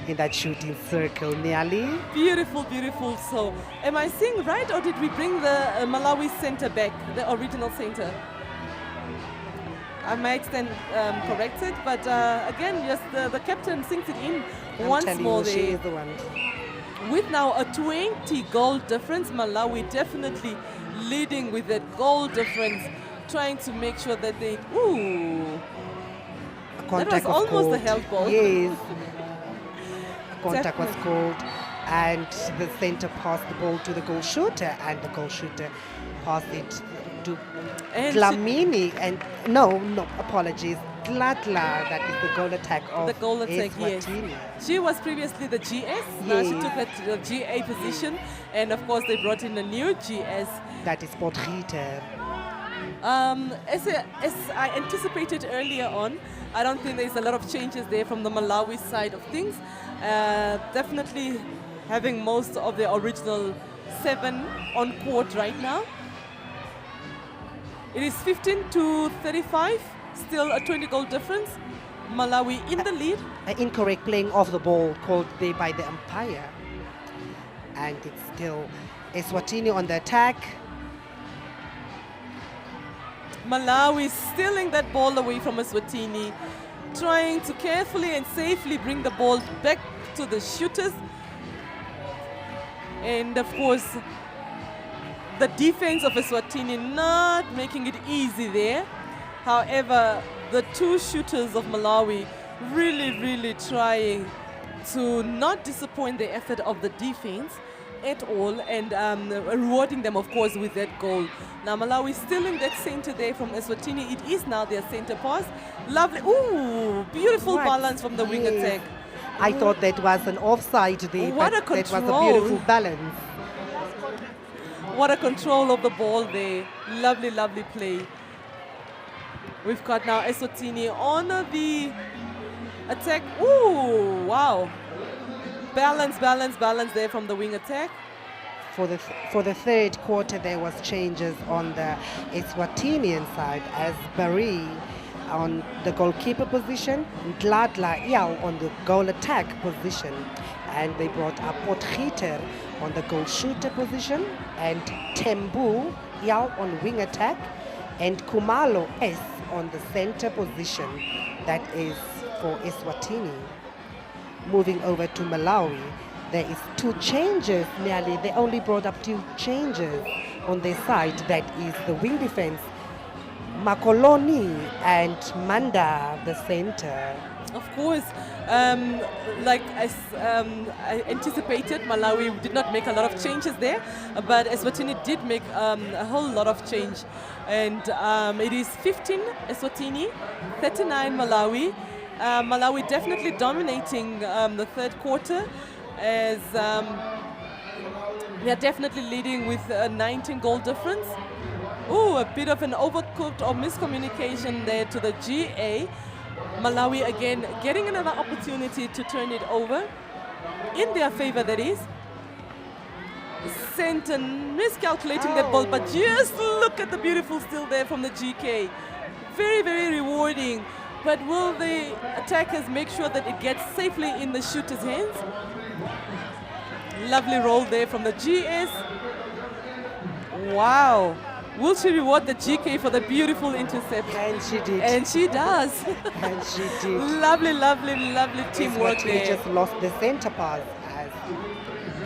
in that shooting circle nearly. Beautiful, beautiful. So, am I seeing right, or did we bring the Malawi center back, the original center? I might stand corrected, but again, yes, the captain sinks it in once more there. She is the one. With now a 20 goal difference, Malawi definitely leading with that goal difference, trying to make sure that they. That was almost a health ball. Yes. Contact was called, and the center passed the ball to the goal shooter, and the goal shooter passed it to Glamini. And apologies, Glatla, that is the goal attack of the goal attack, yes. She was previously the GS, now she took that GA position, and of course they brought in a new GS. That is Potgieter. As I anticipated earlier on, I don't think there's a lot of changes there from the Malawi side of things. Definitely having most of the original 7 on court right now. It is 15-35, still a 20 goal difference. Malawi in the lead. Incorrect playing of the ball called there by the umpire. And it's still Eswatini on the attack. Malawi stealing that ball away from Eswatini, trying to carefully and safely bring the ball back to the shooters. And of course, the defense of Eswatini not making it easy there. However, the two shooters of Malawi really trying to not disappoint the effort of the defense at all, and rewarding them, of course, with that goal. Now Malawi stealing that center there from Eswatini. It is now their center pass. Lovely, ooh, beautiful balance from the wing Yes. attack. I thought that was an offside there, What but a that was a control. beautiful balance. What a control of the ball there. Lovely play. We've got now Eswatini on the attack. Ooh, wow. Balance there from the wing attack. For the third quarter, there was changes on the Eswatinian side as Barry on the goalkeeper position, Ndladla Yao on the goal attack position, and they brought up Potgieter on the goal shooter position, and Tembu Yao on wing attack, and Kumalo S on the center position. That is for Eswatini. Moving over to Malawi, there is two changes nearly. They only brought up two changes on their side. That is the wing defense, Makoloni and Manda, the center. Of course, like as I anticipated, Malawi did not make a lot of changes there, but Eswatini did make a whole lot of change. And it is 15 Eswatini, 39 Malawi. Malawi definitely dominating the third quarter, as we are definitely leading with a 19 goal difference. Ooh, a bit of an overcooked or miscommunication there to the GA. Malawi again getting another opportunity to turn it over in their favor, that is. Center miscalculating that ball, but just look at the beautiful steal there from the GK. Very rewarding. But will the attackers make sure that it gets safely in the shooter's hands? Lovely roll there from the GS. Wow. Will she reward the GK for the beautiful intercept? And she did. And she does. And she did. Lovely teamwork Eswatini there. just lost the center pass.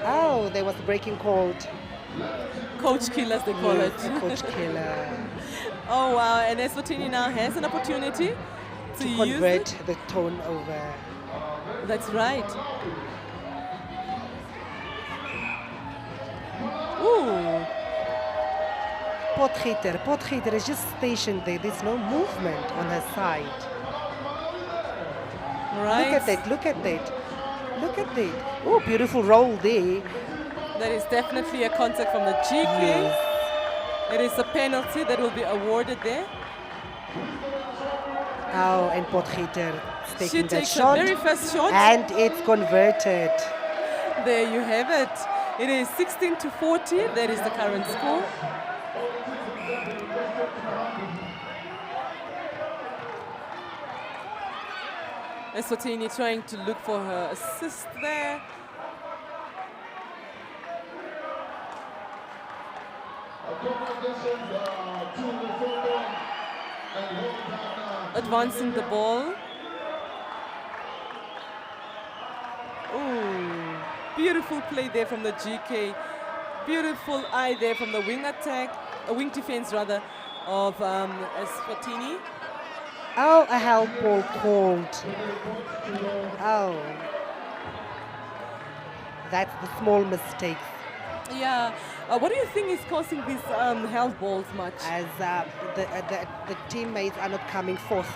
Oh, there was a breaking called. Coach kill, as they call it. Coach killer. Oh wow, and Eswatini now has an opportunity to use Convert it. the turnover. That's right. Ooh. Potgieter is just stationed there. There's no movement on her side. Right. Look at that. Oh, beautiful roll there. That is definitely a contact from the GK. Yes. It is a penalty that will be awarded there. Oh, and Potgieter She taking that takes shot. her very first shot. And it's converted. There you have it. It is 16-40. That is the current score. Eswatini trying to look for her assist there. Advancing the ball. Ooh, beautiful play there from the GK. Beautiful eye there from the wing attack, wing defense rather, of Eswatini. Oh, a help ball called. Oh. That's the small mistakes. Yeah. What do you think is causing these held balls much? As the teammates are not coming forth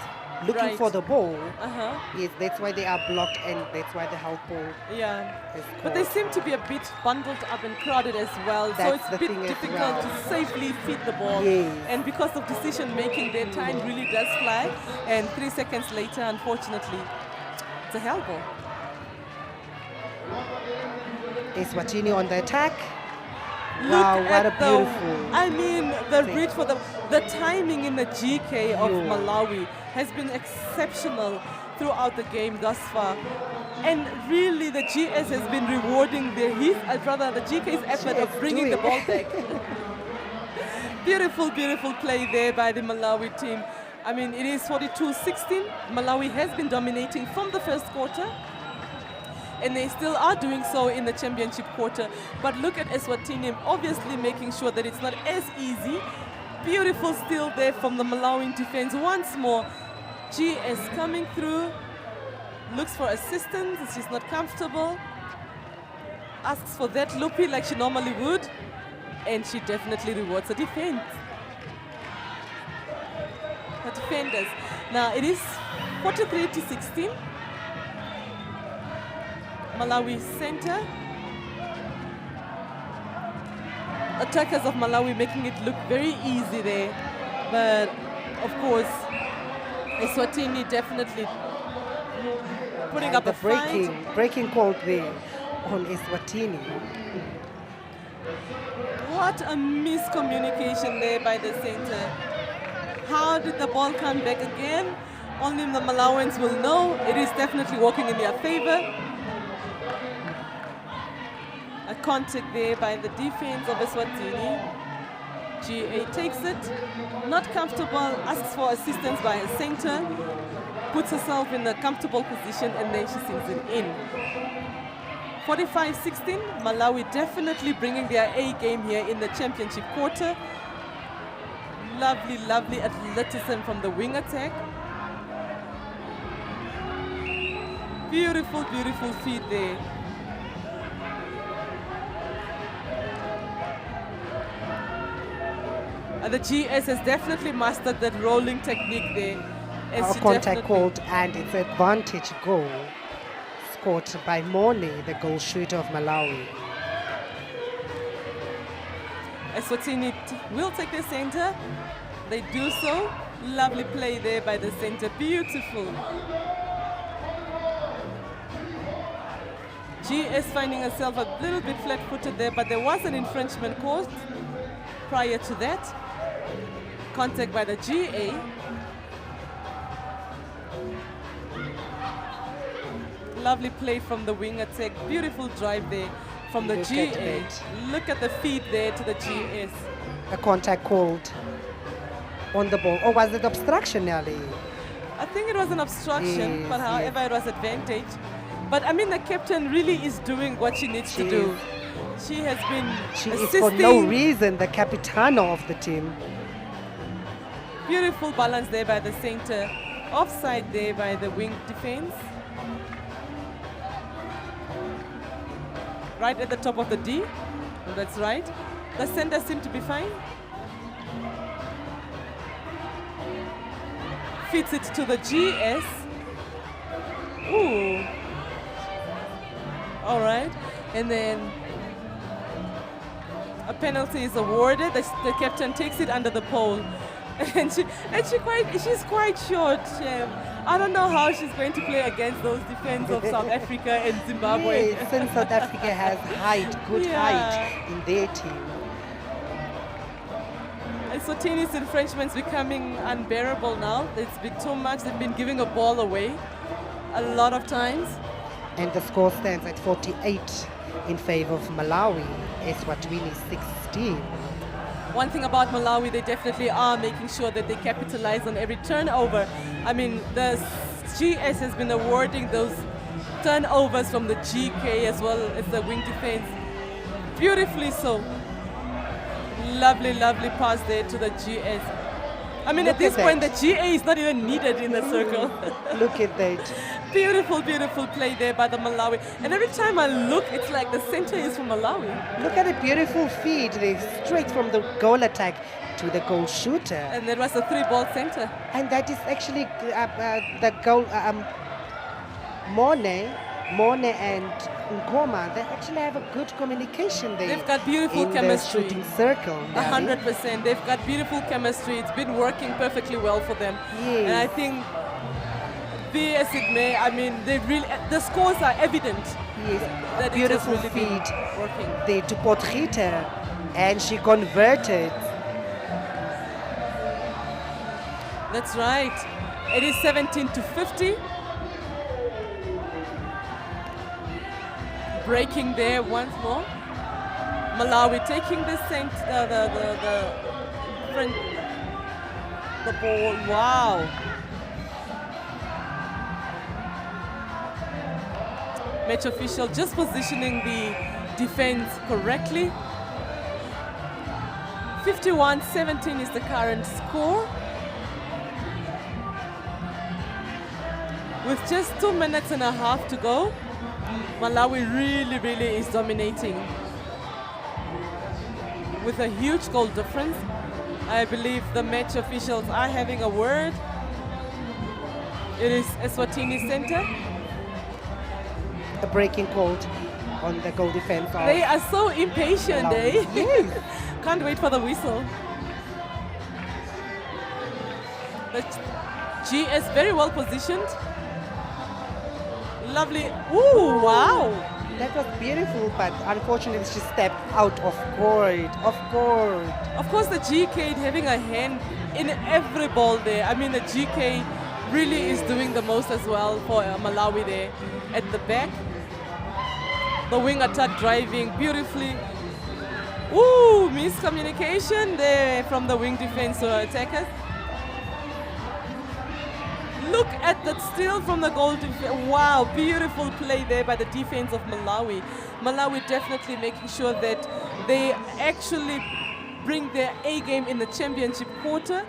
looking Right. for the ball. Uh-huh. Yes, that's why they are blocked, and that's why the help ball Yeah. is But they called. seem to be a bit bundled up and crowded as well. So That's it's a the bit thing as difficult well. to safely feed the ball. Yes. And because of decision making, their time really does fly. And 3 seconds later, unfortunately, it's a held ball. Eswatini on the attack. Look Wow, what at a the, beautiful. I mean, the reach for the timing in the GK of Yeah. Malawi has been exceptional throughout the game thus far. And really, the GS has been rewarding the GK's effort of GS bringing the doing. ball back. Beautiful play there by the Malawi team. I mean, it is 42-16. Malawi has been dominating from the first quarter. and they still are doing so in the championship quarter. But look at Eswatini, obviously making sure that it's not as easy. Beautiful steal there from the Malawian defense. Once more, GS coming through, looks for assistance, she's not comfortable, asks for that loopy like she normally would, and she definitely rewards the defense. The defenders. Now it is 43-16. Malawi center. Attackers of Malawi making it look very easy there, but of course Eswatini definitely putting And up the a fight. breaking called there on Eswatini. What a miscommunication there by the center. How did the ball come back again? Only the Malawians will know. It is definitely working in their favor. A contact there by the defense of Eswatini. GA takes it, not comfortable, asks for assistance by a center, puts herself in a comfortable position, and then she sinks it in. 45-16, Malawi definitely bringing their A game here in the championship quarter. Lovely, lovely athleticism from the wing attack. Beautiful, beautiful feed there. The GS has definitely mastered that rolling technique there. Our contact called, and it's an advantage goal scored by Mone, the goal shooter of Malawi. Eswatini will take the center. They do so. Lovely play there by the center. Beautiful. GS finding herself a little bit flat-footed there, but there was an infringement caused prior to that. Contact by the GA. Lovely play from the wing attack. Beautiful drive there from the GA. Look at the feed there to the GS. A contact called on the ball. Or was it obstruction, Nelly? I think it was an obstruction, Yes, but however it was advantage. But I mean, the captain really is doing what she needs to do. She has been assisting. Is for no reason the capitano of the team. Beautiful balance there by the center. Offside there by the wing defense. Right at the top of the D. That's right. The center seemed to be fine. Feeds it to the GS. Ooh. All right. And then a penalty is awarded. The captain takes it under the pole. And she's quite short. I don't know how she's going to play against those defense of South Africa and Zimbabwe. Yes, since South Africa has good height in their team. Eswatini's infringement's becoming unbearable now. It's been too much. They've been giving a ball away a lot of times. And the score stands at 48 in favor of Malawi. Eswatini 16. One thing about Malawi, they definitely are making sure that they capitalize on every turnover. I mean, the GS has been awarding those turnovers from the GK as well as the wing defense. Beautifully so. Lovely, lovely pass there to the GS. I mean, at this point, the GA is not even needed in the circle. Look at that. Beautiful, beautiful play there by the Malawi. And every time I look, it's like the center is from Malawi. Look at the beautiful feed. They straight from the goal attack to the goal shooter. And there was a 3-ball center. And that is actually the goal. Mone and Nkoma, they actually have a good communication there. They've got beautiful in chemistry. The shooting circle. 100%. They've got beautiful chemistry. It's been working perfectly well for them. Yes. And I think, be as it may, I mean, they really, the scores are evident. Yes. That Beautiful it really feed working. there to Potgieter, and she converted. That's right. It is 17-50. Breaking there once more. Malawi taking the ball. Wow. Match official just positioning the defense correctly. 51-17 is the current score. With just 2 minutes and a half to go, Malawi really is dominating. With a huge goal difference. I believe the match officials are having a word. It is Eswatini Center. A breaking called on the goal defense. They are so impatient, eh? Yes. Can't wait for the whistle. The GS very well positioned. Lovely. Ooh, wow. That was beautiful, but unfortunately she stepped out of court. Of course. Of course, the GK having a hand in every ball there. I mean, the GK really is doing the most as well for Malawi there at the back. The wing attack driving beautifully. Ooh, miscommunication there from the wing defense attackers. Look at that steal from the goal defense. Wow, beautiful play there by the defense of Malawi. Malawi definitely making sure that they actually bring their A game in the championship quarter.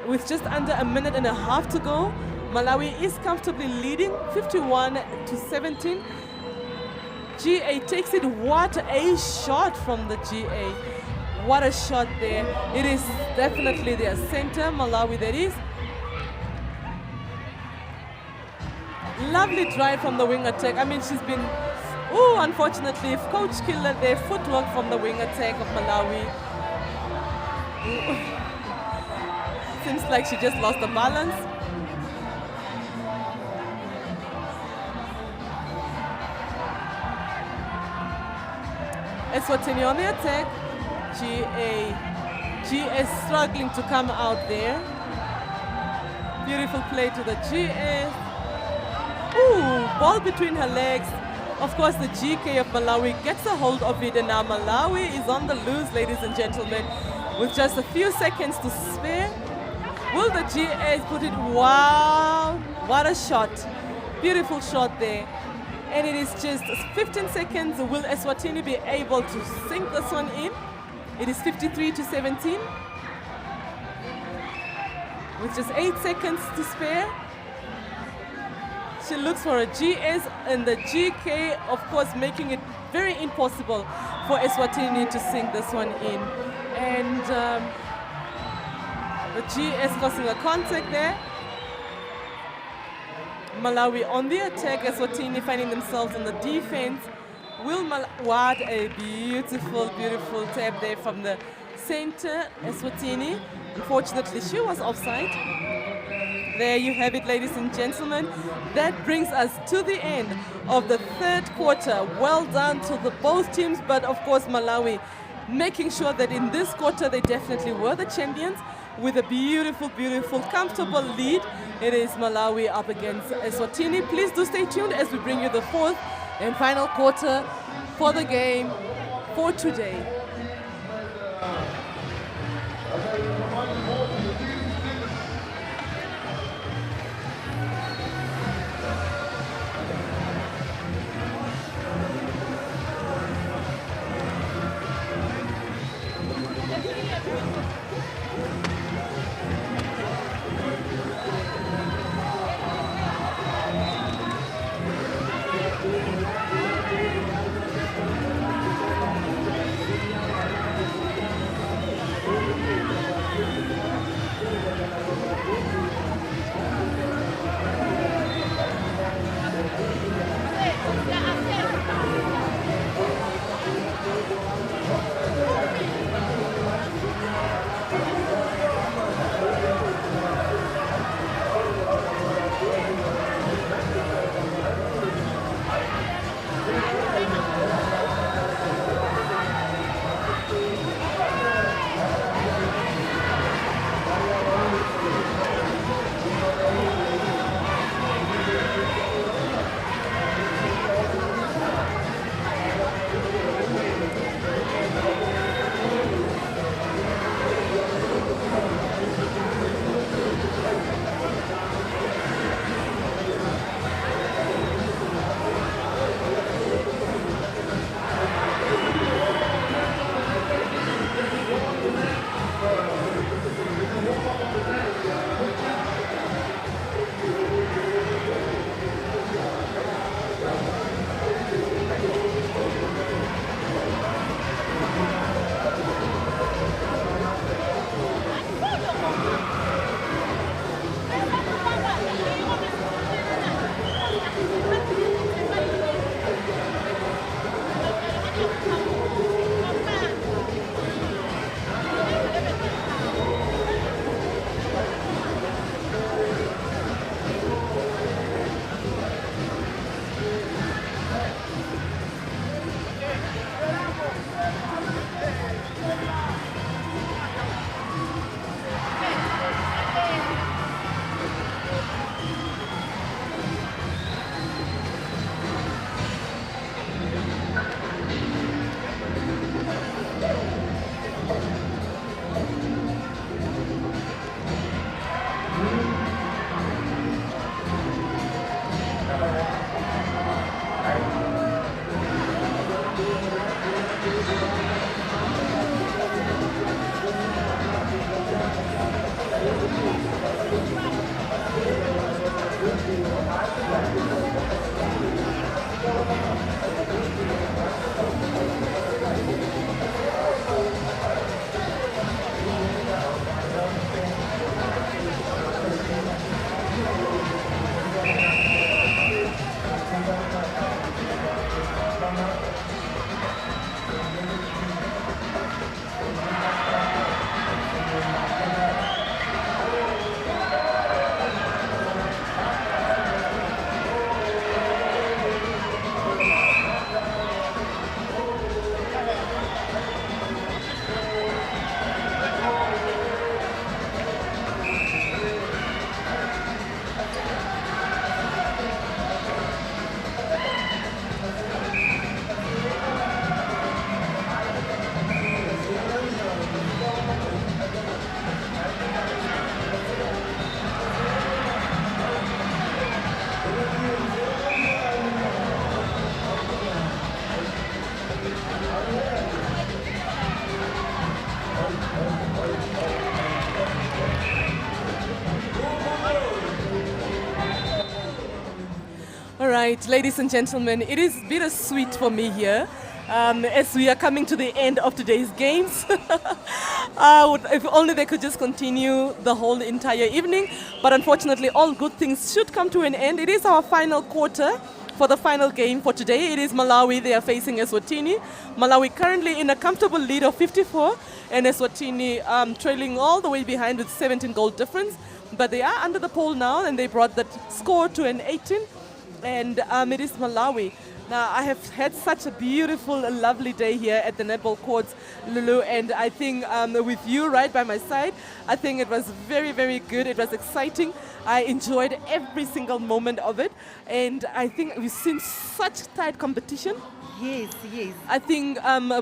With just under a minute and a half to go, Malawi is comfortably leading 51-17. GA takes it. What a shot from the GA. What a shot there. It is definitely their center, Malawi that is. Lovely drive from the wing attack. I mean, she's been, unfortunately, coach killer there. Footwork from the wing attack of Malawi. Seems like she just lost the balance. Eswatini on the attack. GS struggling to come out there. Beautiful play to the GS. Ooh, ball between her legs. Of course, the GK of Malawi gets a hold of it, and now Malawi is on the loose, ladies and gentlemen, with just a few seconds to spare. Will the GS put it? Wow, what a shot. Beautiful shot there. And it is just 15 seconds. Will Eswatini be able to sink this one in? It is 53-17. With just 8 seconds to spare. She looks for a GS, and the GK, of course, making it very impossible for Eswatini to sink this one in. And the GS causing a contact there. Malawi on the attack, Eswatini finding themselves on the defense. What a beautiful tap there from the center, Eswatini. Unfortunately, she was offside. There you have it, ladies and gentlemen. That brings us to the end of the third quarter. Well done to the both teams, but of course Malawi making sure that in this quarter they definitely were the champions with a beautiful, comfortable lead. It is Malawi up against Eswatini. Please do stay tuned as we bring you the fourth and final quarter for the game for today. Right, ladies and gentlemen, it is bittersweet for me here as we are coming to the end of today's games. If only they could just continue the whole entire evening, but unfortunately, all good things should come to an end. It is our final quarter for the final game for today. It is Malawi, they are facing Eswatini. Malawi currently in a comfortable lead of 54, and Eswatini trailing all the way behind with 17 goal difference. But they are under the pole now, and they brought that score to an 18. And it is Malawi. Now, I have had such a beautiful, lovely day here at the netball courts, Lulu, and I think with you right by my side, I think it was very, very good. It was exciting. I enjoyed every single moment of it, and I think we've seen such tight competition. Yes, yes. I think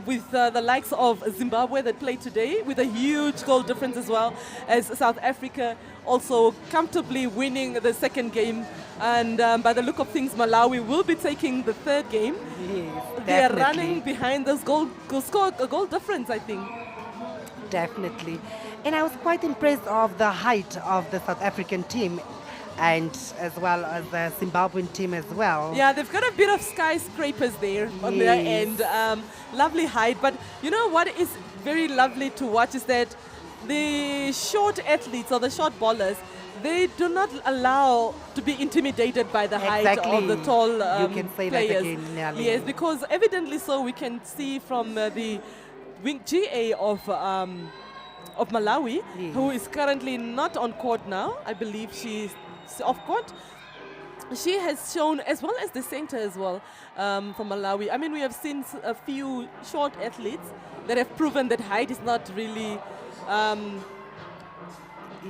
with the likes of Zimbabwe that played today, with a huge goal difference as well as South Africa also comfortably winning the second game. And by the look of things, Malawi will be taking the third game. Yes, They are definitely. running behind this goal difference, I think. Definitely. And I was quite impressed of the height of the South African team and as well as the Zimbabwean team as well. Yeah, they've got a bit of skyscrapers there on their Yes. end. Lovely height. But you know what is very lovely to watch is that the short athletes or the short ballers, they do not allow to be intimidated by the height of the Exactly. tall You can say that players. again, Nelly. Yes, because evidently so we can see from the wing GA of Malawi, Yes. who is currently not on court now. I believe she's off court. She has shown, as well as the center as well, from Malawi. I mean, we have seen a few short athletes that have proven that height is not really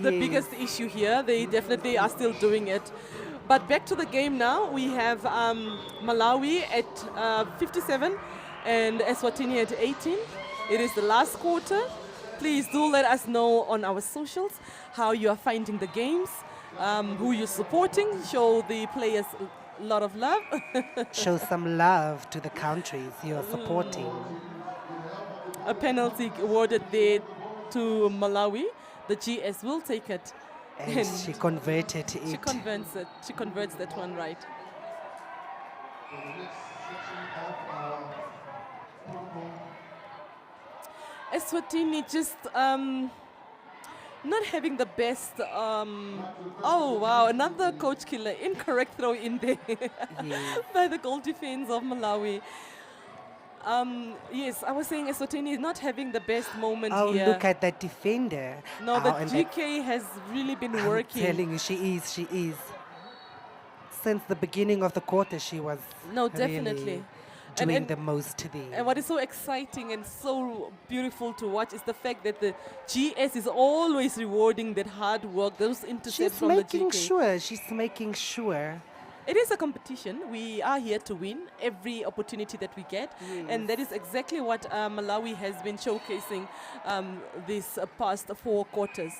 the Yes. biggest issue here. They definitely are still doing it. But back to the game now. We have Malawi at 57 and Eswatini at 18. It is the last quarter. Please do let us know on our socials how you are finding the games, who you're supporting. Show the players a lot of love. Show some love to the countries you're supporting. A penalty awarded there to Malawi. The GS will take it. And she converted it. She converts it. She converts that one right. Eswatini just not having the best. Oh wow! Another coach killer. Incorrect throw in there Yes. by the goal defense of Malawi. Yes, I was saying Eswatini is not having the best moment Oh, here. look at that defender. No, the and GK has really been I'm working. telling you, she is. Since the beginning of the quarter, she was No, really definitely. doing And the most today. And what is so exciting and so beautiful to watch is the fact that the GS is always rewarding that hard work, those intercepts She's from the making GK. sure. She's making sure. It is a competition. We are here to win every opportunity that we get. And that is exactly what Malawi has been showcasing these past 4 quarters.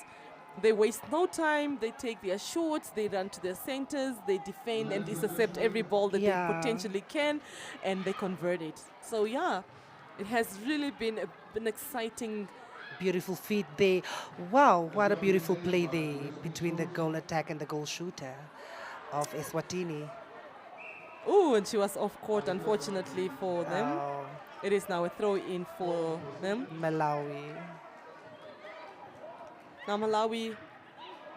They waste no time. They take their shots. They run to their centers. They defend and intercept every ball that Yeah. they potentially can. And they convert it. So, yeah, it has really been an exciting. Beautiful feet there. Wow, what a beautiful play there between the goal attack and the goal shooter of Eswatini. Oh, and she was off court, unfortunately, for them. Oh, It is now a throw in for them. Malawi. Now Malawi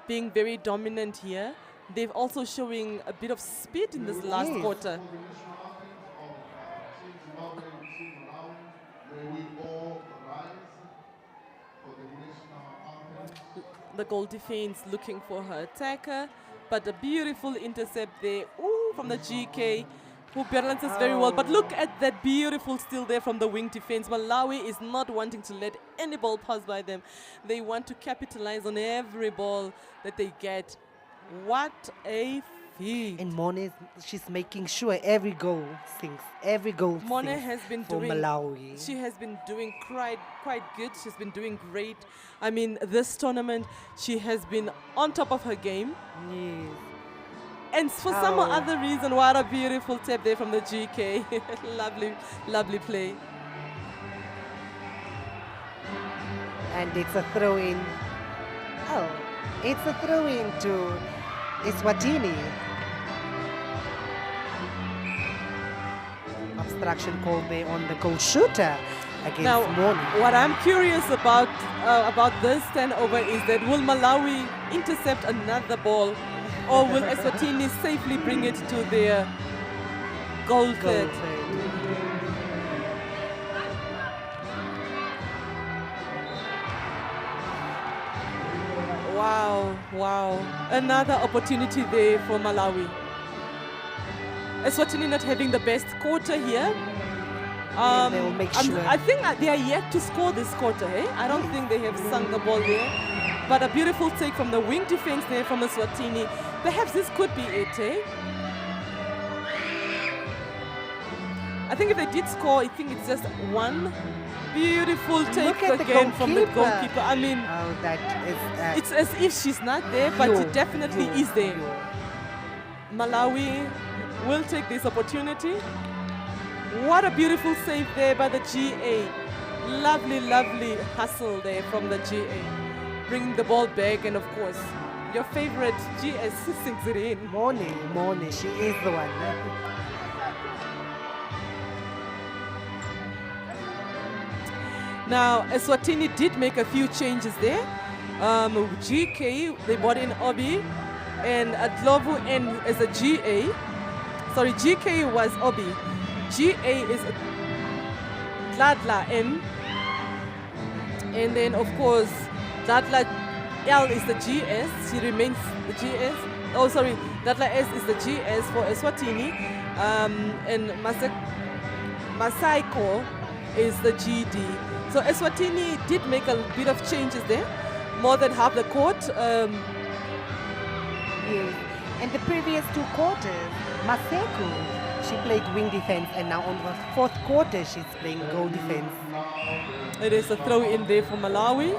being very dominant here. They've also showing a bit of speed in this last Yes. quarter. The goal defense looking for her attacker, but a beautiful intercept there. Ooh, from the GK, who balances very well. But look at that beautiful steal there from the wing defense. Malawi is not wanting to let any ball pass by them. They want to capitalize on every ball that they get. What a feat. And Mone, she's making sure every goal sinks. Every goal Mone sinks has been for doing. Malawi. She has been doing quite good. She's been doing great. I mean, this tournament, she has been on top of her game. Yes. And for some Oh. other reason, what a beautiful tap there from the GK. Lovely, lovely play. And it's a throw in. Oh, it's a throw in to Eswatini. instruction called there on the goal shooter against Now, Moni. what I'm curious about this turnover is that will Malawi intercept another ball, or will Eswatini safely bring it to their goal Goal third? third. Wow, wow. Another opportunity there for Malawi. Eswatini not having the best quarter here. They will make sure. I think that they are yet to score this quarter, eh? I don't think they have sunk the ball there. But a beautiful take from the wing defense there from Eswatini. Perhaps this could be it, eh? I think if they did score, I think it's just one beautiful take Look at the again from the goalkeeper. goalkeeper. I mean, Oh, that is. it's as if she's not there, but pure, she definitely pure, is there. pure. Malawi will take this opportunity. What a beautiful save there by the GA. Lovely, lovely hustle there from the GA. Bringing the ball back, and of course, your favorite GS sinks it in. Moni, she is the one. Now, Eswatini did make a few changes there. GK, they brought in Obi, and Adlovu N as a GA. Sorry, GK was Obi. GA is Dladla N. And then, of course, Dladla L is the GS. She remains the GS. Oh, sorry, Dladla S is the GS for Eswatini. And Masaiko is the GD. So Eswatini did make a bit of changes there. More than half the court. Yes. And the previous two quarters, Maseko, she played wing defense, and now on the fourth quarter, she's playing goal defense. It is a throw in there for Malawi.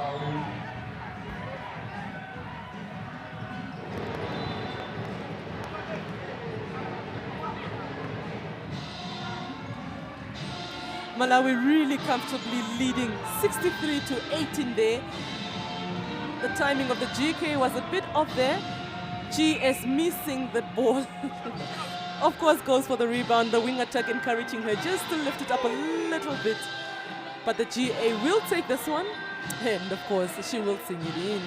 Malawi really comfortably leading 63 to 18 there. The timing of the GK was a bit off there. GS missing the ball. Of course goes for the rebound. The wing attack encouraging her just to lift it up a little bit. But the GA will take this one. And of course she will sing it in.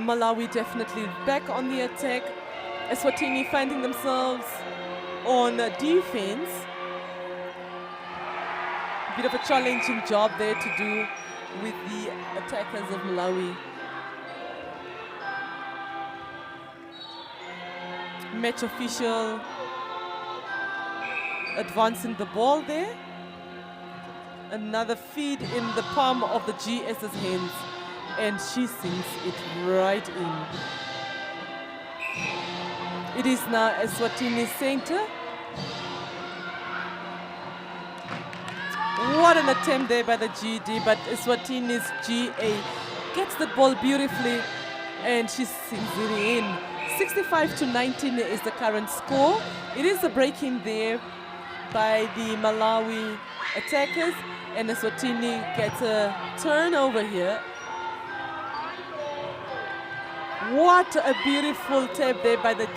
Malawi definitely back on the attack. Eswatini finding themselves on defense. Bit of a challenging job there to do with the attackers of Malawi. Match official advancing the ball there. Another feed in the palm of the GS's hands. And she sinks it right in. It is now Eswatini center. What an attempt there by the GD, but Eswatini's GA gets the ball beautifully and she sinks it in. 65 to 19 is the current score. It is a break in there by the Malawi attackers, and Eswatini gets a turnover here. What a beautiful tap there by the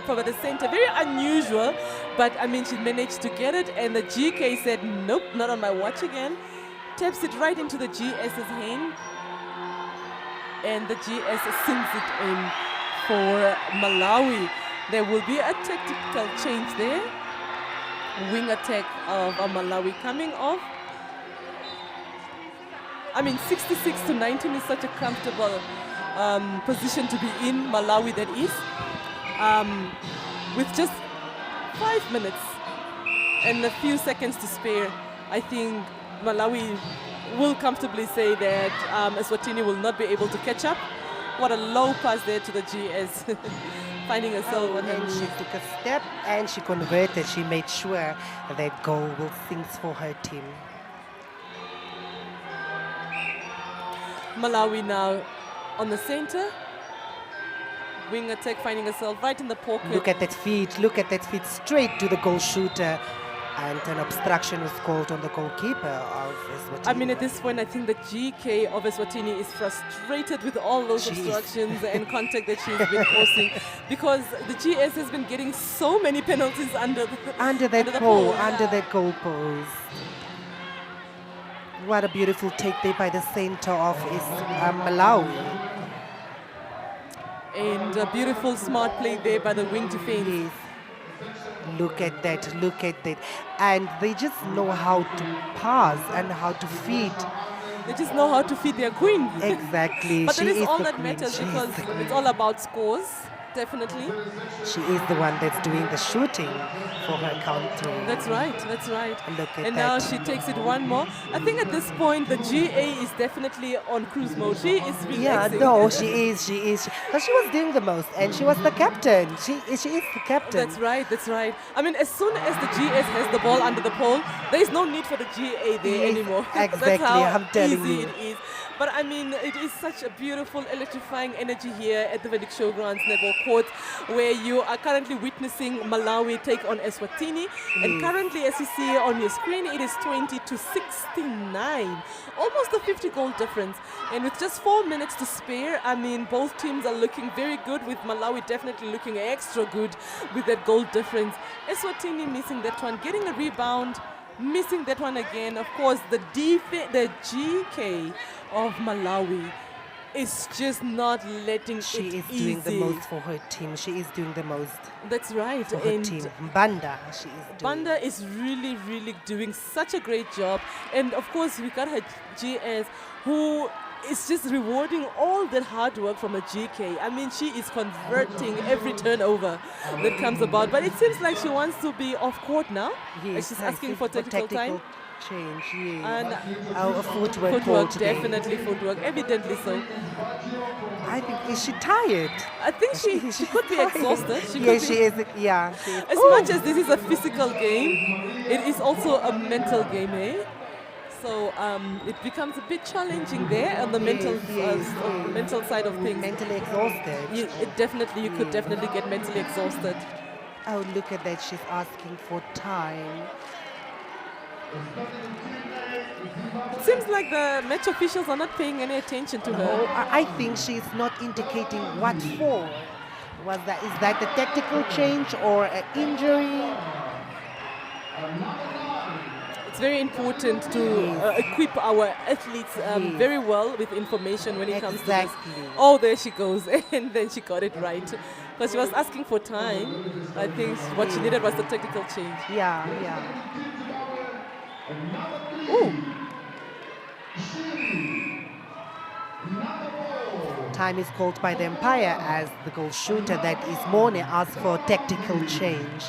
by the center. Very unusual, but I mean, she managed to get it, and the GK said, nope, not on my watch again. Taps it right into the GS's hand, and the GS sinks it in for Malawi. There will be a tactical change there. Wing attack of Malawi coming off. I mean, 66 to 19 is such a comfortable position to be in, Malawi that is. With just 5 minutes and a few seconds to spare, I think Malawi will comfortably say that Eswatini will not be able to catch up. What a low pass there to the GS. Finding herself on her And she knees. took a step and she converted. She made sure that goal will sing for her team. Malawi now on the center. Wing attack finding herself right in the pocket. Look at that feet. Look at that feet straight to the goal shooter. And an obstruction was called on the goalkeeper of Eswatini. I mean, at this point, I think the GK of Eswatini is frustrated with all those She is. obstructions and contact that she's been causing, because the GS has been getting so many penalties under under that the pole, pole, under yeah. that goal post. What a beautiful take there by the center of Malawi. And a beautiful, smart play there by the wing defense. Yes. Look at that, look at that. And they just know how to pass and how to feed. They just know how to feed their queen. Exactly. But She that is is all the that queen. matters, She is because the queen. it's all about scores, definitely. She is the one that's doing the shooting for her country. That's right, that's right. Look at And now that. she takes it one more. I think at this point the GA is definitely on cruise mode. She is Yeah, relaxing. no, she is. Because she was doing the most, and she was the captain. She is the captain. That's right, that's right. I mean, as soon as the GS has the ball under the pole, there is no need for the GA there Yes, anymore. exactly, That's how I'm telling easy you. it is. But I mean, it is such a beautiful, electrifying energy here at the Vedic Showgrounds Netball Court, where you are currently witnessing Malawi take on Eswatini. And currently, as you see on your screen, it is 20-69. Almost a 50-goal difference. And with just 4 minutes to spare, I mean, both teams are looking very good, with Malawi definitely looking extra good with that goal difference. Eswatini missing that one, getting a rebound, missing that one again. Of course, the GK of Malawi is just not letting She it is easy. doing the most for her team. She is doing the most That's right. for her And team. Banda, she is doing. Banda is really, really doing such a great job. And of course, we got her GS, who is just rewarding all that hard work from a GK. I mean, she is converting every turnover that comes about. But it seems like she wants to be off court now. Yes, She's I asking think for technical time. change, yes. And Our footwork footwork, call today. definitely footwork, evidently so. I think, is she tired? I think she could be tired. exhausted. She Yeah, could she be. is. Yeah, she is. As much as this is a physical game, it is also a mental game, eh? So it becomes a bit challenging there on the mental mental side of things. Mentally exhausted. You could definitely get mentally exhausted. Oh, look at that. She's asking for time. It seems like the match officials are not paying any attention to Oh, her. I think she's not indicating what for. Is that a tactical change or an injury? It's very important to equip our athletes very well with information when it comes to this. Exactly. Oh, there she goes. And then she got it right. Because she was asking for time. I think what she needed was the technical change. Yeah, yeah. Ooh. Time is called by the umpire as the goal shooter, that is Mone, asks for a tactical change.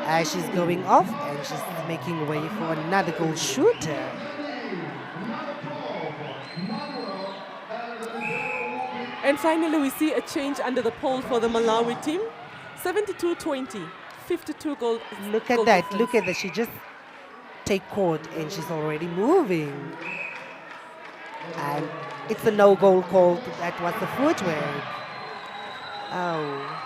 As she's going off and she's making way for another goal shooter. And finally, we see a change under the pole for the Malawi team. 72-20, 52 goal. Look at goal that, difference. look at that. She just take court and she's already moving. And it's a no goal call. That was the footwork. Oh.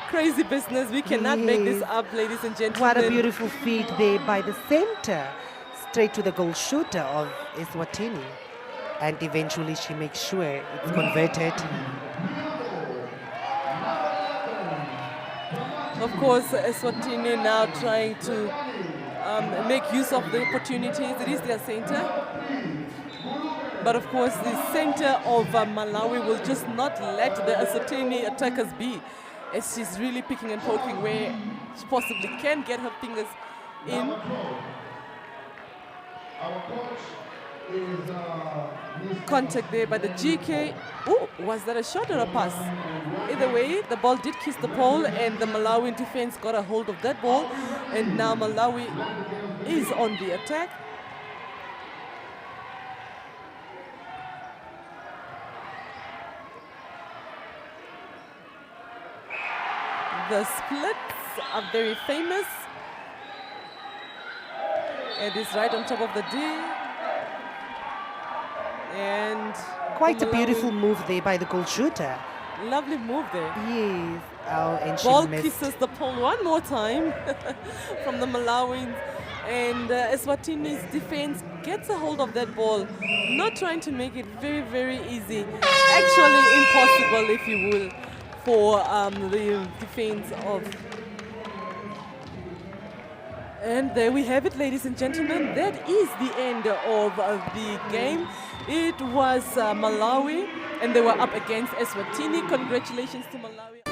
Crazy business. We cannot make this Yes. up, ladies and gentlemen. What a beautiful feed there by the center. Straight to the goal shooter of Eswatini. And eventually she makes sure it's converted. Of course, Eswatini now trying to make use of the opportunities. It is their center. But of course, the center of Malawi will just not let the Eswatini attackers be, as she's really picking and poking where she possibly can get her fingers in. Contact there by the GK. Oh, was that a shot or a pass? Either way, the ball did kiss the pole, and the Malawian defense got a hold of that ball. And now Malawi is on the attack. The splits are very famous. It is right on top of the D. And Quite a Malawi- beautiful move there by the goal shooter. Lovely move there. Yes. Oh, and she Ball missed. kisses the pole one more time from the Malawians. And Eswatini's defense gets a hold of that ball, not trying to make it very, very easy. Actually impossible, if you will, for the defense of... And there we have it, ladies and gentlemen. That is the end of the game. It was Malawi, and they were up against Eswatini. Congratulations to Malawi.